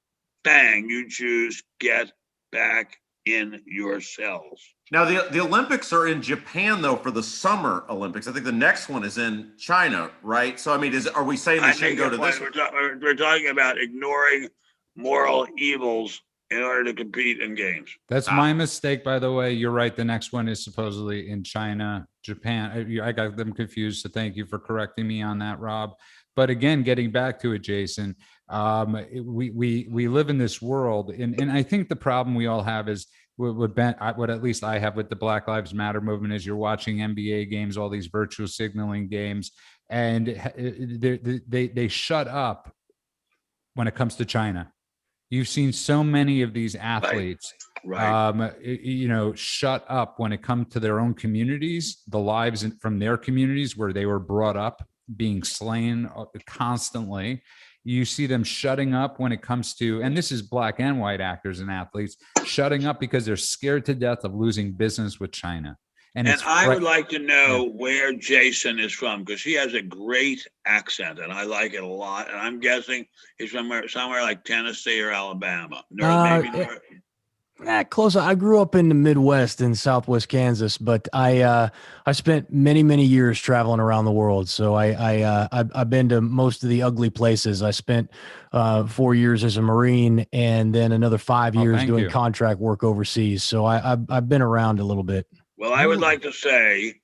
bang, you Jews get back in your cells. Now, the Olympics are in Japan, though, for the Summer Olympics. I think the next one is in China, right? So, I mean, are we saying they shouldn't go to this? We're talking about ignoring moral evils in order to compete in games. That's my mistake, by the way. You're right. The next one is supposedly in China, Japan. I got them confused, so thank you for correcting me on that, Rob. But again, getting back to it, Jason, we live in this world, and I think the problem we all have is what at least I have with the Black Lives Matter movement is you're watching NBA games, all these virtual signaling games, and they shut up when it comes to China. You've seen so many of these athletes, shut up when it comes to their own communities, the lives from their communities where they were brought up, being slain constantly. You see them shutting up when it comes to, and this is black and white actors and athletes, shutting up because they're scared to death of losing business with China. And I would like to know where Jason is from, because he has a great accent and I like it a lot. And I'm guessing he's somewhere like Tennessee or Alabama. Close. I grew up in the Midwest in Southwest Kansas, but I spent many years traveling around the world. So I've been to most of the ugly places. I spent 4 years as a Marine, and then another 5 years doing contract work overseas. So I've been around a little bit. Well, I would like to say,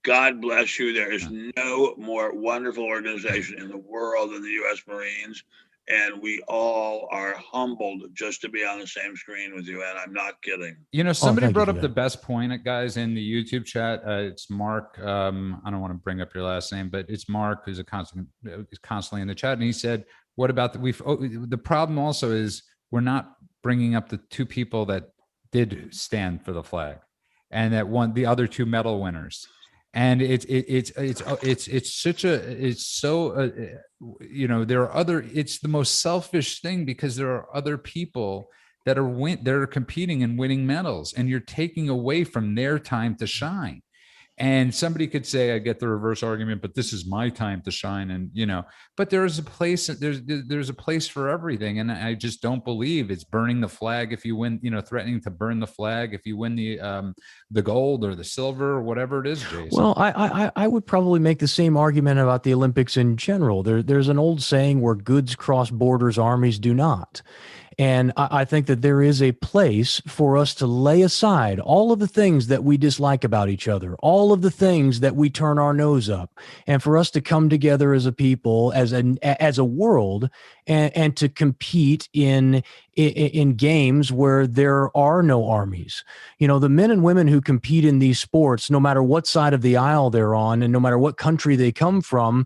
God bless you. There is no more wonderful organization in the world than the U.S. Marines. And we all are humbled just to be on the same screen with you. And I'm not kidding. Somebody brought up the best point, guys, in the YouTube chat. It's Mark. I don't want to bring up your last name, but it's Mark who's constantly in the chat. And he said, what about the problem also is we're not bringing up the two people that did stand for the flag and that won the other two medal winners. And it's the most selfish thing, because there are other people that are competing and winning medals, and you're taking away from their time to shine. And somebody could say, I get the reverse argument, but this is my time to shine. And, but there's a a place for everything. And I just don't believe it's burning the flag if you win, threatening to burn the flag if you win the gold or the silver or whatever it is, Jason. Well, I would probably make the same argument about the Olympics in general. There's an old saying where goods cross borders, armies do not. And I think that there is a place for us to lay aside all of the things that we dislike about each other, all of the things that we turn our nose up, and for us to come together as a people, as a world, and to compete in games where there are no armies. The men and women who compete in these sports, no matter what side of the aisle they're on, and no matter what country they come from,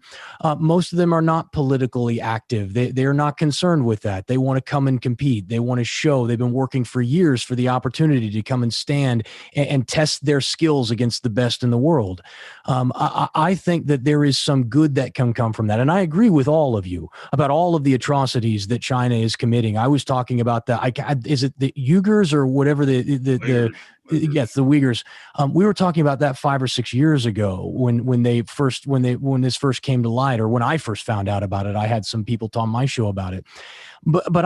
most of them are not politically active. They're not concerned with that. They want to come and compete. They want to show they've been working for years for the opportunity to come and stand and test their skills against the best in the world. I think that there is some good that can come from that. And I agree with all of you about all of the atrocities that China is committing. I was talking about is it the Uyghurs or whatever yes, the Uyghurs. We were talking about that 5 or 6 years ago when this first came to light, or when I first found out about it. I had some people on my show about it, but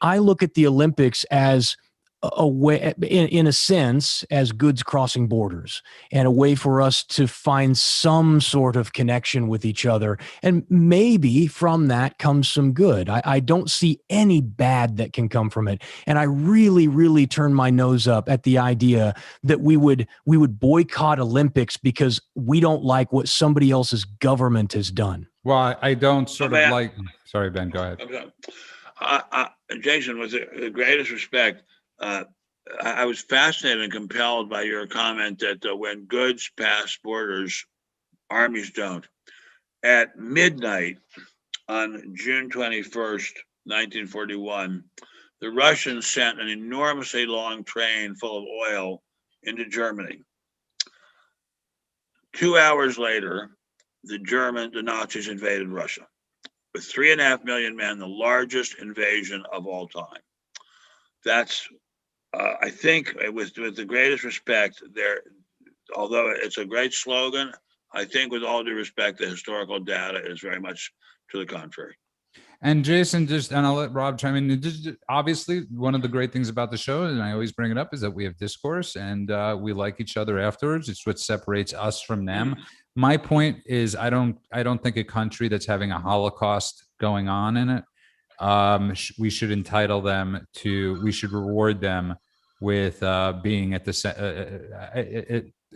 I look at the Olympics as a way, in a sense, as goods crossing borders, and a way for us to find some sort of connection with each other. And maybe from that comes some good. I don't see any bad that can come from it. And I really, really turn my nose up at the idea that we would boycott Olympics because we don't like what somebody else's government has done. Well, I don't sort of like, sorry, Ben, go ahead. Jason, with the greatest respect, I was fascinated and compelled by your comment that when goods pass borders, armies don't. At midnight on June 21st, 1941, the Russians sent an enormously long train full of oil into Germany. 2 hours later, the Nazis invaded Russia with 3.5 million men, the largest invasion of all time. That's I think, with the greatest respect, although it's a great slogan, I think with all due respect, the historical data is very much to the contrary. And Jason, and I'll let Rob chime in. Obviously, one of the great things about the show, and I always bring it up, is that we have discourse and we like each other afterwards. It's what separates us from them. My point is, I don't think a country that's having a Holocaust going on in it, we should entitle them to, we should reward them with being at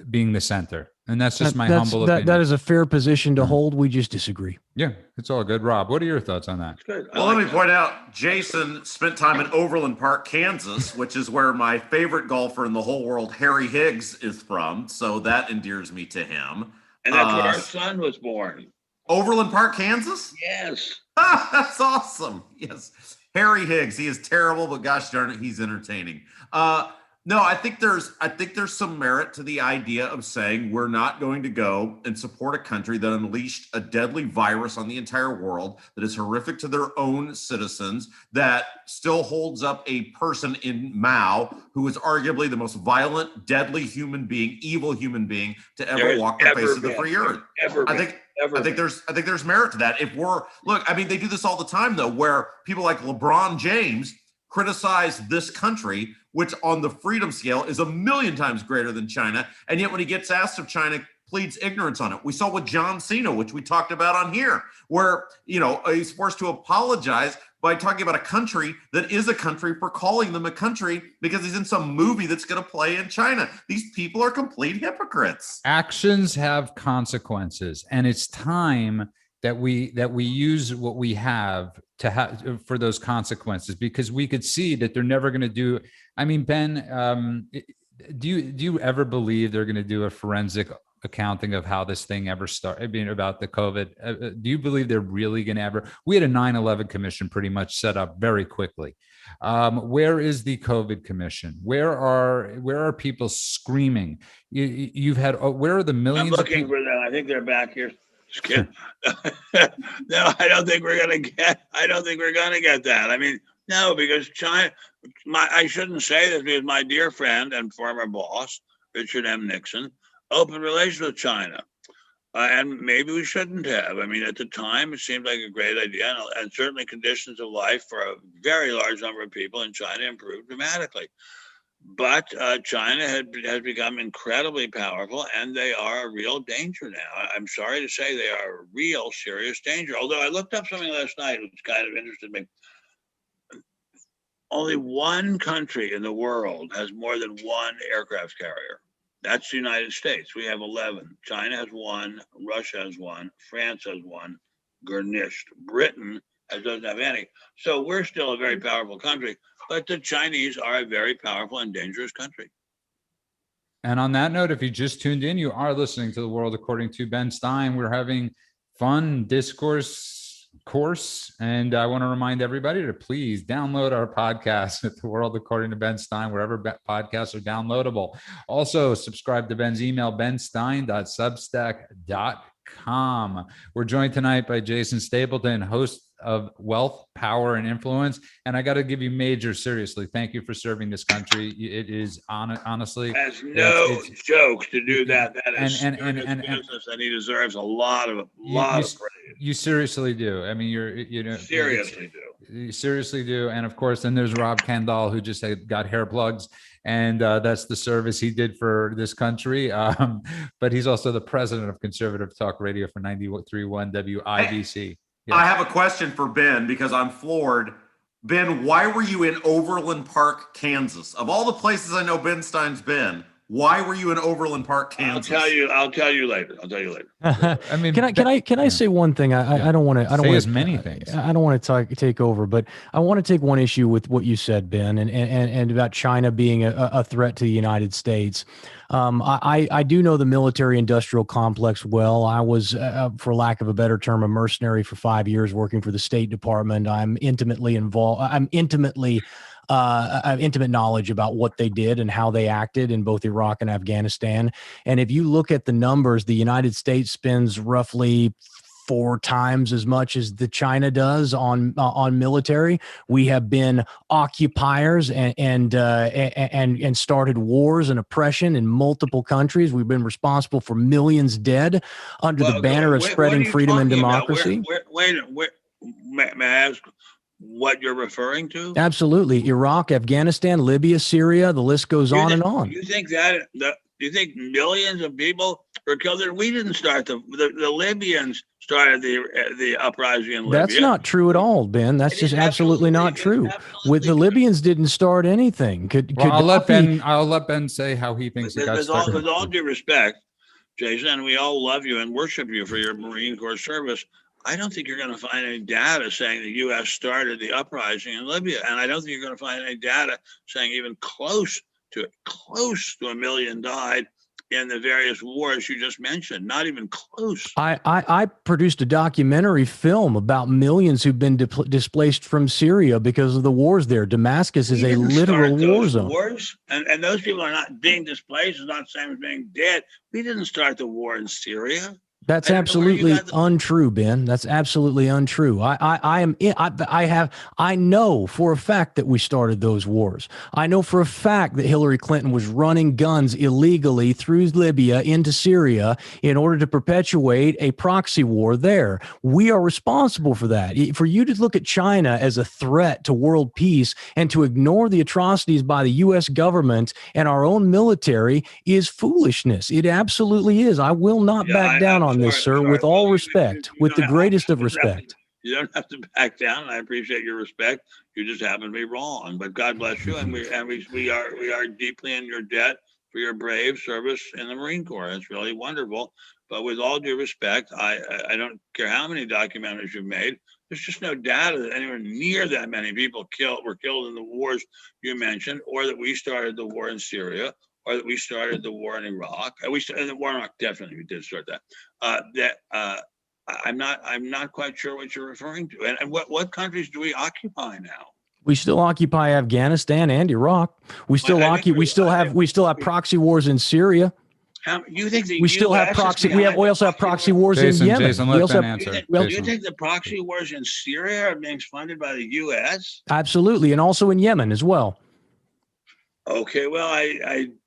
being the center. And that's just my humble opinion. That is a fair position to hold. We just disagree. Yeah, it's all good. Rob, what are your thoughts on that? Good. Well, let me point out, Jason spent time in Overland Park, Kansas, which is where my favorite golfer in the whole world, Harry Higgs, is from. So that endears me to him. And that's where our son was born. Overland Park, Kansas? Yes. That's awesome. Yes. Harry Higgs. He is terrible, but gosh darn it, he's entertaining. No, I think there's some merit to the idea of saying we're not going to go and support a country that unleashed a deadly virus on the entire world, that is horrific to their own citizens, that still holds up a person in Mao who is arguably the most violent, deadly human being, evil human being to ever walk the face of the free earth. I think there's merit to that. They do this all the time though, where people like LeBron James criticize this country, which on the freedom scale is 1,000,000 times greater than China. And yet when he gets asked if China, pleads ignorance on it. We saw with John Cena, which we talked about on here, where, he's forced to apologize by talking about a country that is a country for calling them a country because he's in some movie that's going to play in China. These people are complete hypocrites. Actions have consequences, and it's time that we use what we have to have for those consequences, because we could see that they're never going to do. I mean, Ben, do you ever believe they're going to do a forensic accounting of how this thing ever started? I mean, about the COVID, do you believe they're really going to ever? We had a 9/11 commission pretty much set up very quickly. Where is the COVID commission? Where are people screaming? You've had, where are the millions? I'm looking for them. I think they're back here. Just kidding. No, I don't think we're gonna get that. I mean, no, because China. I shouldn't say this because my dear friend and former boss, Richard M. Nixon, open relations with China. And maybe we shouldn't have. I mean, at the time, it seemed like a great idea, and certainly conditions of life for a very large number of people in China improved dramatically. But China has become incredibly powerful, and they are a real danger now. I'm sorry to say they are a real serious danger. Although I looked up something last night which kind of interested me. Only one country in the world has more than one aircraft carrier. That's the United States. We have 11. China has one. Russia has one. France has one. Garnished. Britain doesn't have any. So we're still a very powerful country, but the Chinese are a very powerful and dangerous country. And on that note, if you just tuned in, you are listening to The World According to Ben Stein. We're having fun discourse course. And I want to remind everybody to please download our podcast at The World According to Ben Stein, wherever podcasts are downloadable. Also, subscribe to Ben's email, benstein.substack.com. We're joined tonight by Jason Stapleton, host of Wealth, Power, and Influence. And I got to give you major seriously. Thank you for serving this country. It is honestly, that's no joke to do that. That is and business, and he deserves a lot of praise. You seriously do. I mean, seriously do. You seriously do. And of course, then there's Rob Kendall, who just got hair plugs. And that's the service he did for this country. But he's also the president of Conservative Talk Radio for 93.1 WIBC. Yes. I have a question for Ben because I'm floored. Ben, why were you in Overland Park, Kansas? Of all the places I know Ben Stein's been, why were you in Overland Park, Kansas? I'll tell you later. I mean, can I say one thing? I don't want to. I don't want as many things. I don't want to take over, but I want to take one issue with what you said, Ben, and about China being a threat to the United States. I do know the military-industrial complex well. I was, for lack of a better term, a mercenary for 5 years working for the State Department. I'm intimately involved. I have intimate knowledge about what they did and how they acted in both Iraq and Afghanistan. And if you look at the numbers, the United States spends roughly 4 times as much as the China does on military. We have been occupiers and started wars and oppression in multiple countries. We've been responsible for millions dead under the banner of spreading freedom and democracy. May I ask what you're referring to? Absolutely. Iraq, Afghanistan, Libya, Syria, the list goes on and on. You think you think millions of people were killed there? We didn't start the Libyans started the uprising in Libya. That's not true at all, Ben. That's just absolutely not true. With the Libyans didn't start anything. I'll let Ben say how he thinks it got started. With all due respect, Jason, and we all love you and worship you for your Marine Corps service, I don't think you're going to find any data saying the U.S. started the uprising in Libya. And I don't think you're going to find any data saying even close to 1 million died in the various wars you just mentioned. Not even close. I produced a documentary film about millions who've been displaced from Syria because of the wars there. Damascus is a literal war zone. Wars? And those people are not being displaced. It's not the same as being dead. We didn't start the war in Syria. That's absolutely untrue, Ben. That's absolutely untrue. I know for a fact that we started those wars. I know for a fact that Hillary Clinton was running guns illegally through Libya into Syria in order to perpetuate a proxy war there. We are responsible for that. For you to look at China as a threat to world peace and to ignore the atrocities by the U.S. government and our own military is foolishness. It absolutely is. I will not back down on this, sir, with all respect, with the greatest of respect. You don't have to back down. I appreciate your respect. You just happen to be wrong, but God bless you. And we are deeply in your debt for your brave service in the Marine Corps. It's really wonderful. But with all due respect, I don't care how many documentaries you've made. There's just no data that anywhere near that many people were killed in the wars you mentioned, or that we started the war in Syria, or that we started the war in Iraq. And the war in Iraq, definitely we did start that. I'm not quite sure what you're referring to. And what countries do we occupy now? We still occupy Afghanistan and Iraq. We still have proxy wars in Syria. You think we still have proxy? We also have proxy wars in Yemen. Jason, let Ben answer. Do you think the proxy wars in Syria are being funded by the U.S.? Absolutely, and also in Yemen as well. Okay, well,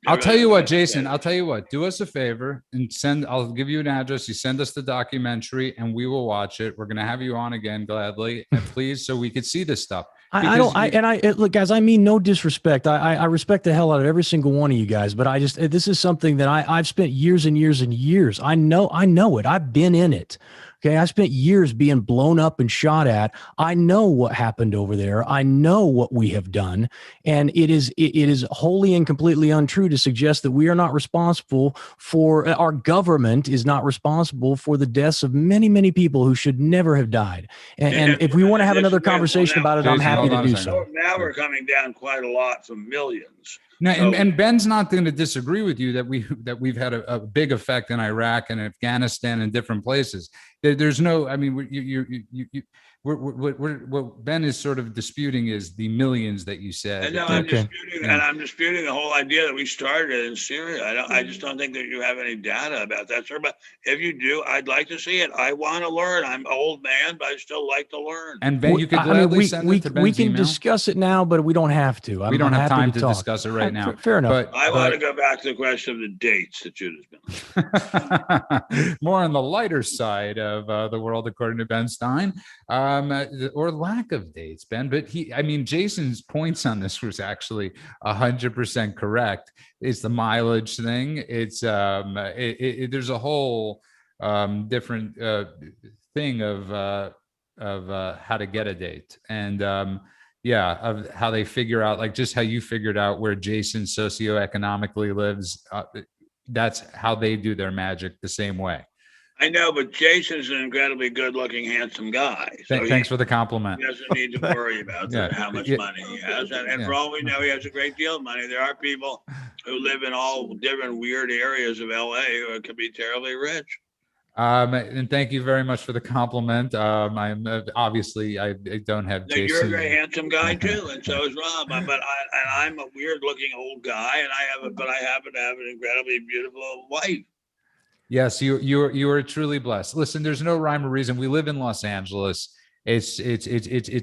I'll tell you what, Jason, I'll tell you what, do us a favor and I'll give you an address. You send us the documentary and we will watch it. We're going to have you on again gladly. And please, so we could see this stuff. Look, guys, I mean, no disrespect. I respect the hell out of every single one of you guys, but this is something that I've spent years and years and years. I know it. I've been in it. Okay. I spent years being blown up and shot at. I know what happened over there. I know what we have done. And it is wholly and completely untrue to suggest that we are not responsible for, our government is not responsible for the deaths of many, many people who should never have died. And if we want to have another conversation about it, I'm happy to do so. Now we're coming down quite a lot from millions. No, and Ben's not going to disagree with you that we've had a big effect in Iraq and Afghanistan and different places. There's no, I mean, what Ben is sort of disputing is the millions that you said. And no, I'm disputing the whole idea that we started in Syria. I just don't think that you have any data about that, sir. But if you do, I'd like to see it. I want to learn. I'm an old man, but I still like to learn. And Ben, you could gladly send it to Ben's we can email. Discuss it now, but we don't have to. We don't have time to discuss it right now. Fair enough. I want to go back to the question of the dates that Judah's been. More on the lighter side of the world, according to Ben Stein. Or lack of dates, Ben. But Jason's points on this was actually 100% correct. It's the mileage thing. It's there's a whole different thing of how to get a date and of how they figure out, like just how you figured out where Jason socioeconomically lives. That's how they do their magic the same way. I know, but Jason's an incredibly good-looking, handsome guy. So thanks for the compliment. He doesn't need to worry about how much money he has. And for all we know, he has a great deal of money. There are people who live in all different weird areas of LA who could be terribly rich. And thank you very much for the compliment. I'm obviously I don't have Jason. You're a very handsome guy too, and so is Rob. But I'm a weird-looking old guy, and I happen to have an incredibly beautiful wife. Yes, you are truly blessed. Listen, there's no rhyme or reason. We live in Los Angeles. It's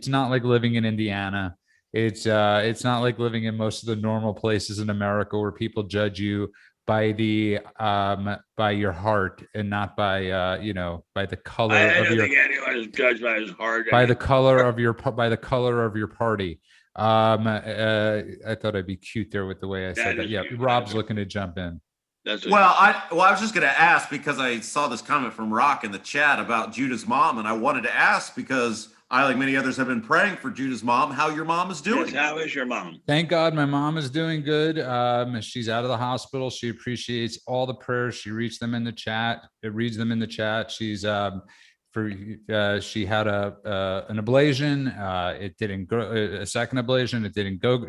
not like living in Indiana. It's not like living in most of the normal places in America where people judge you by your heart and not by the color of your. I don't think anyone is judged by his heart. By the color of your party. I thought I'd be cute there with the way I said that. Yeah, Rob's looking to jump in. I was just going to ask because I saw this comment from Rock in the chat about Judah's mom, and I wanted to ask because I, like many others, have been praying for Judah's mom. How your mom is doing? Yes, how is your mom? Thank God, my mom is doing good. She's out of the hospital. She appreciates all the prayers. She reads them in the chat. It reads them in the chat. She's she had an ablation. It didn't go. A second ablation. It didn't go.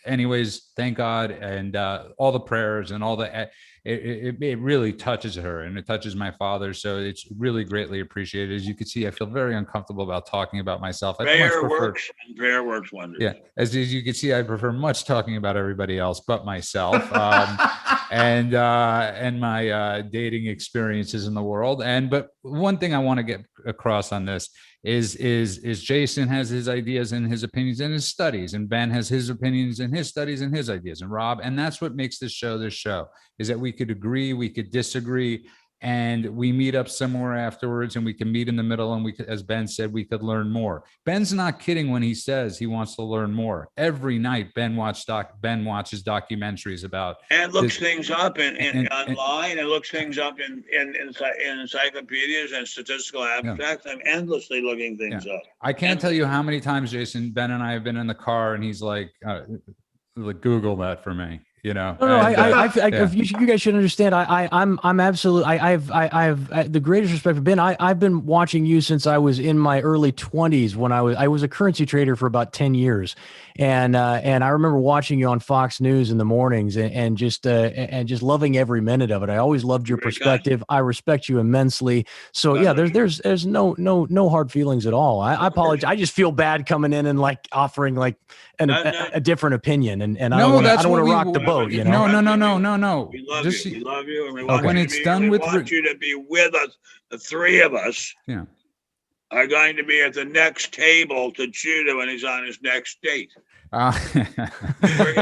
Anyways, thank God, and all the prayers and all the. It really touches her, and it touches my father. So it's really greatly appreciated. As you can see, I feel very uncomfortable about talking about myself. Prayer works wonders. Yeah, as you can see, I prefer much talking about everybody else but myself, and my dating experiences in the world. But one thing I want to get across on this is Jason has his ideas and his opinions and his studies, and Ben has his opinions and his studies and his ideas, and Rob, and that's what makes this show is that we could agree, we could disagree, and we meet up somewhere afterwards, and we can meet in the middle, and we could, as Ben said, we could learn more. Ben's not kidding when he says he wants to learn more. Every night Ben watches documentaries about and looks things up online and looks things up in encyclopedias and statistical abstracts. I'm endlessly looking things up. I can't tell you how many times, Jason, Ben and I have been in the car and he's like Google that for me. You know, you guys should understand. I'm absolutely. I have the greatest respect for Ben. I've been watching you since I was in my early 20s when I was a currency trader for about 10 years, and I remember watching you on Fox News in the mornings and just loving every minute of it. I always loved your perspective. I respect you immensely. So yeah, there's no hard feelings at all. I apologize. I just feel bad coming in and like offering like a different opinion, and I don't want to rock the boat. You know? No. We love you, and we want when it's done with you to be with us. The three of us are going to be at the next table to Judah when he's on his next date.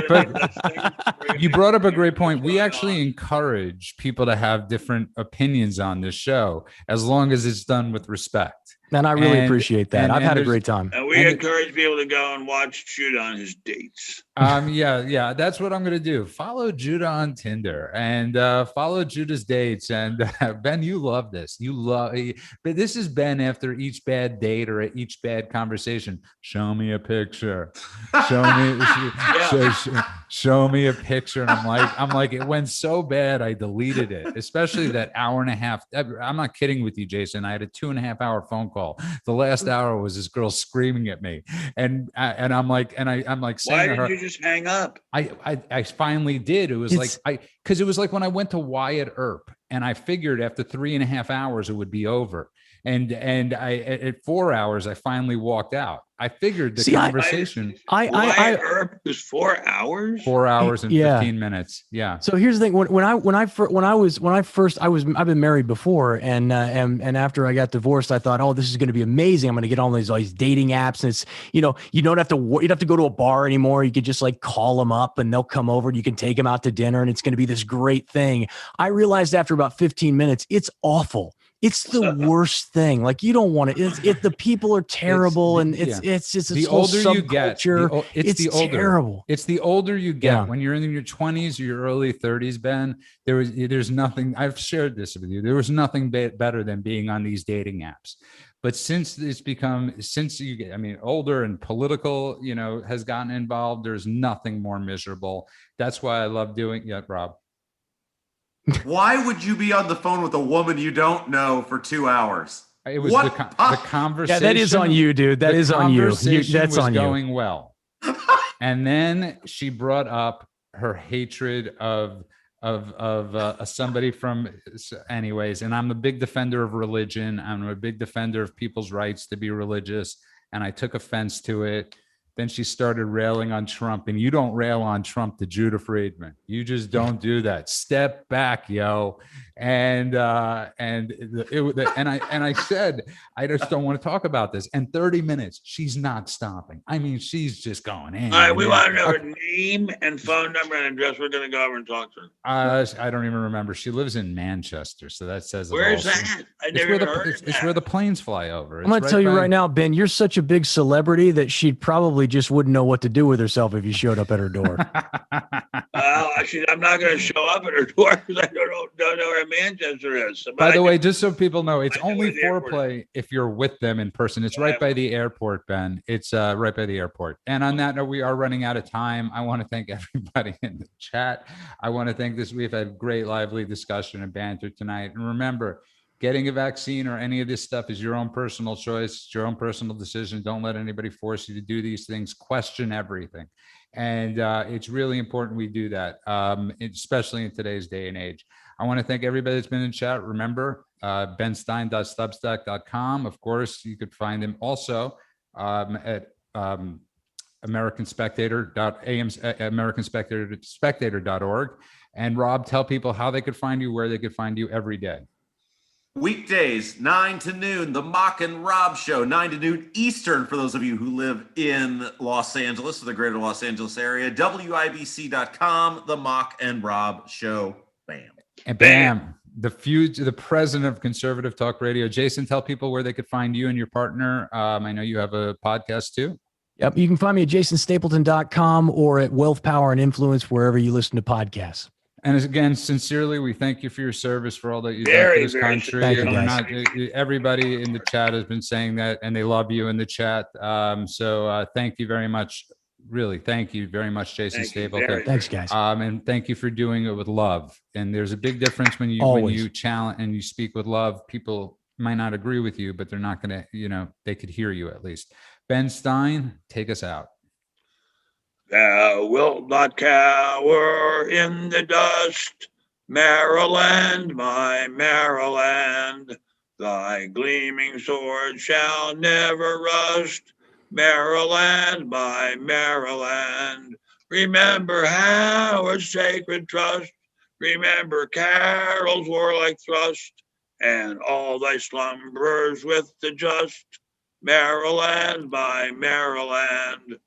But you brought up a great point. We actually encourage people to have different opinions on this show, as long as it's done with respect. And I really appreciate that. I've had a great time. And we encourage people to go and watch Judah on his dates. Yeah, that's what I'm gonna do. Follow Judah on Tinder and follow Judah's dates. And Ben, you love this. But this is Ben after each bad date or each bad conversation. Show me a picture. Show me a picture. And I'm like, it went so bad, I deleted it. Especially that hour and a half. I'm not kidding with you, Jason. I had a 2.5 hour phone call. The last hour was this girl screaming at me, and I'm like, saying to her, why did you just hang up? I finally did. It was because it was like when I went to Wyatt Earp, and I figured after 3.5 hours it would be over. And at 4 hours, I finally walked out. I figured the conversation. Wyatt Earp was 4 hours. 4 hours and 15 minutes. Yeah. So here's the thing: I've been married before, and after I got divorced, I thought, oh, this is going to be amazing. I'm going to get on all these dating apps, and it's you don't have to go to a bar anymore. You could just like call them up, and they'll come over, and you can take them out to dinner, and it's going to be this great thing. I realized after about 15 minutes, it's awful. It's the worst thing. Like you don't want it. If the people are terrible, it's just the older you get, it's terrible. It's the older you get. When you're in your 20s or your early 30s, Ben. There's nothing. I've shared this with you. There was nothing better than being on these dating apps. But since you get, older and political, has gotten involved. There's nothing more miserable. That's why I love doing it, Rob. Why would you be on the phone with a woman you don't know for 2 hours? It was the conversation. Yeah, that is on you, dude. That is on you. That's on you. Going well. And then she brought up her hatred of somebody from, anyways. And I'm a big defender of religion. I'm a big defender of people's rights to be religious. And I took offense to it. Then she started railing on Trump, and you don't rail on Trump to Judah Friedman. You just don't do that. Step back, yo. And I said, I just don't want to talk about this. And 30 minutes, she's not stopping. She's just going in. All right, we want to know her name and phone number and address. We're going to go over and talk to her. I don't even remember. She lives in Manchester, so that says where is that? It's where the planes fly over. I'm going to tell you right now, Ben, you're such a big celebrity that she'd probably just wouldn't know what to do with herself if you showed up at her door. I'm not going to show up at her door because I don't know where Manchester is. By the way, just so people know, it's only foreplay if you're with them in person. It's right by the airport, Ben. It's right by the airport. And on that note, we are running out of time. I want to thank everybody in the chat. I want to thank we've had great lively discussion and banter tonight. And remember, getting a vaccine or any of this stuff is your own personal choice. It's your own personal decision. Don't let anybody force you to do these things. Question everything. And it's really important we do that, especially in today's day and age. I want to thank everybody that's been in chat. Remember, benstein.substack.com. Of course, you could find him also at americanspectator.org. And Rob, tell people how they could find you, where they could find you every day. Weekdays, 9 to noon, the Mock and Rob Show, 9 to noon Eastern for those of you who live in Los Angeles or the greater Los Angeles area. WIBC.com, the Mock and Rob Show. Bam. And bam. The president of Conservative Talk Radio. Jason, tell people where they could find you and your partner. I know you have a podcast too. Yep. You can find me at jasonstapleton.com or at Wealth, Power, and Influence, wherever you listen to podcasts. And again, sincerely, we thank you for your service, for all that you've done for this country. Everybody in the chat has been saying that, and they love you in the chat. So thank you very much. Really, thank you very much, Jason Stapleton. Thanks, guys. And thank you for doing it with love. And there's a big difference when you challenge and you speak with love. People might not agree with you, but they're not going to, they could hear you at least. Ben Stein, take us out. Thou wilt not cower in the dust, Maryland, my Maryland. Thy gleaming sword shall never rust, Maryland, my Maryland. Remember Howard's sacred trust, remember Carroll's warlike thrust, and all thy slumbers with the just, Maryland, my Maryland.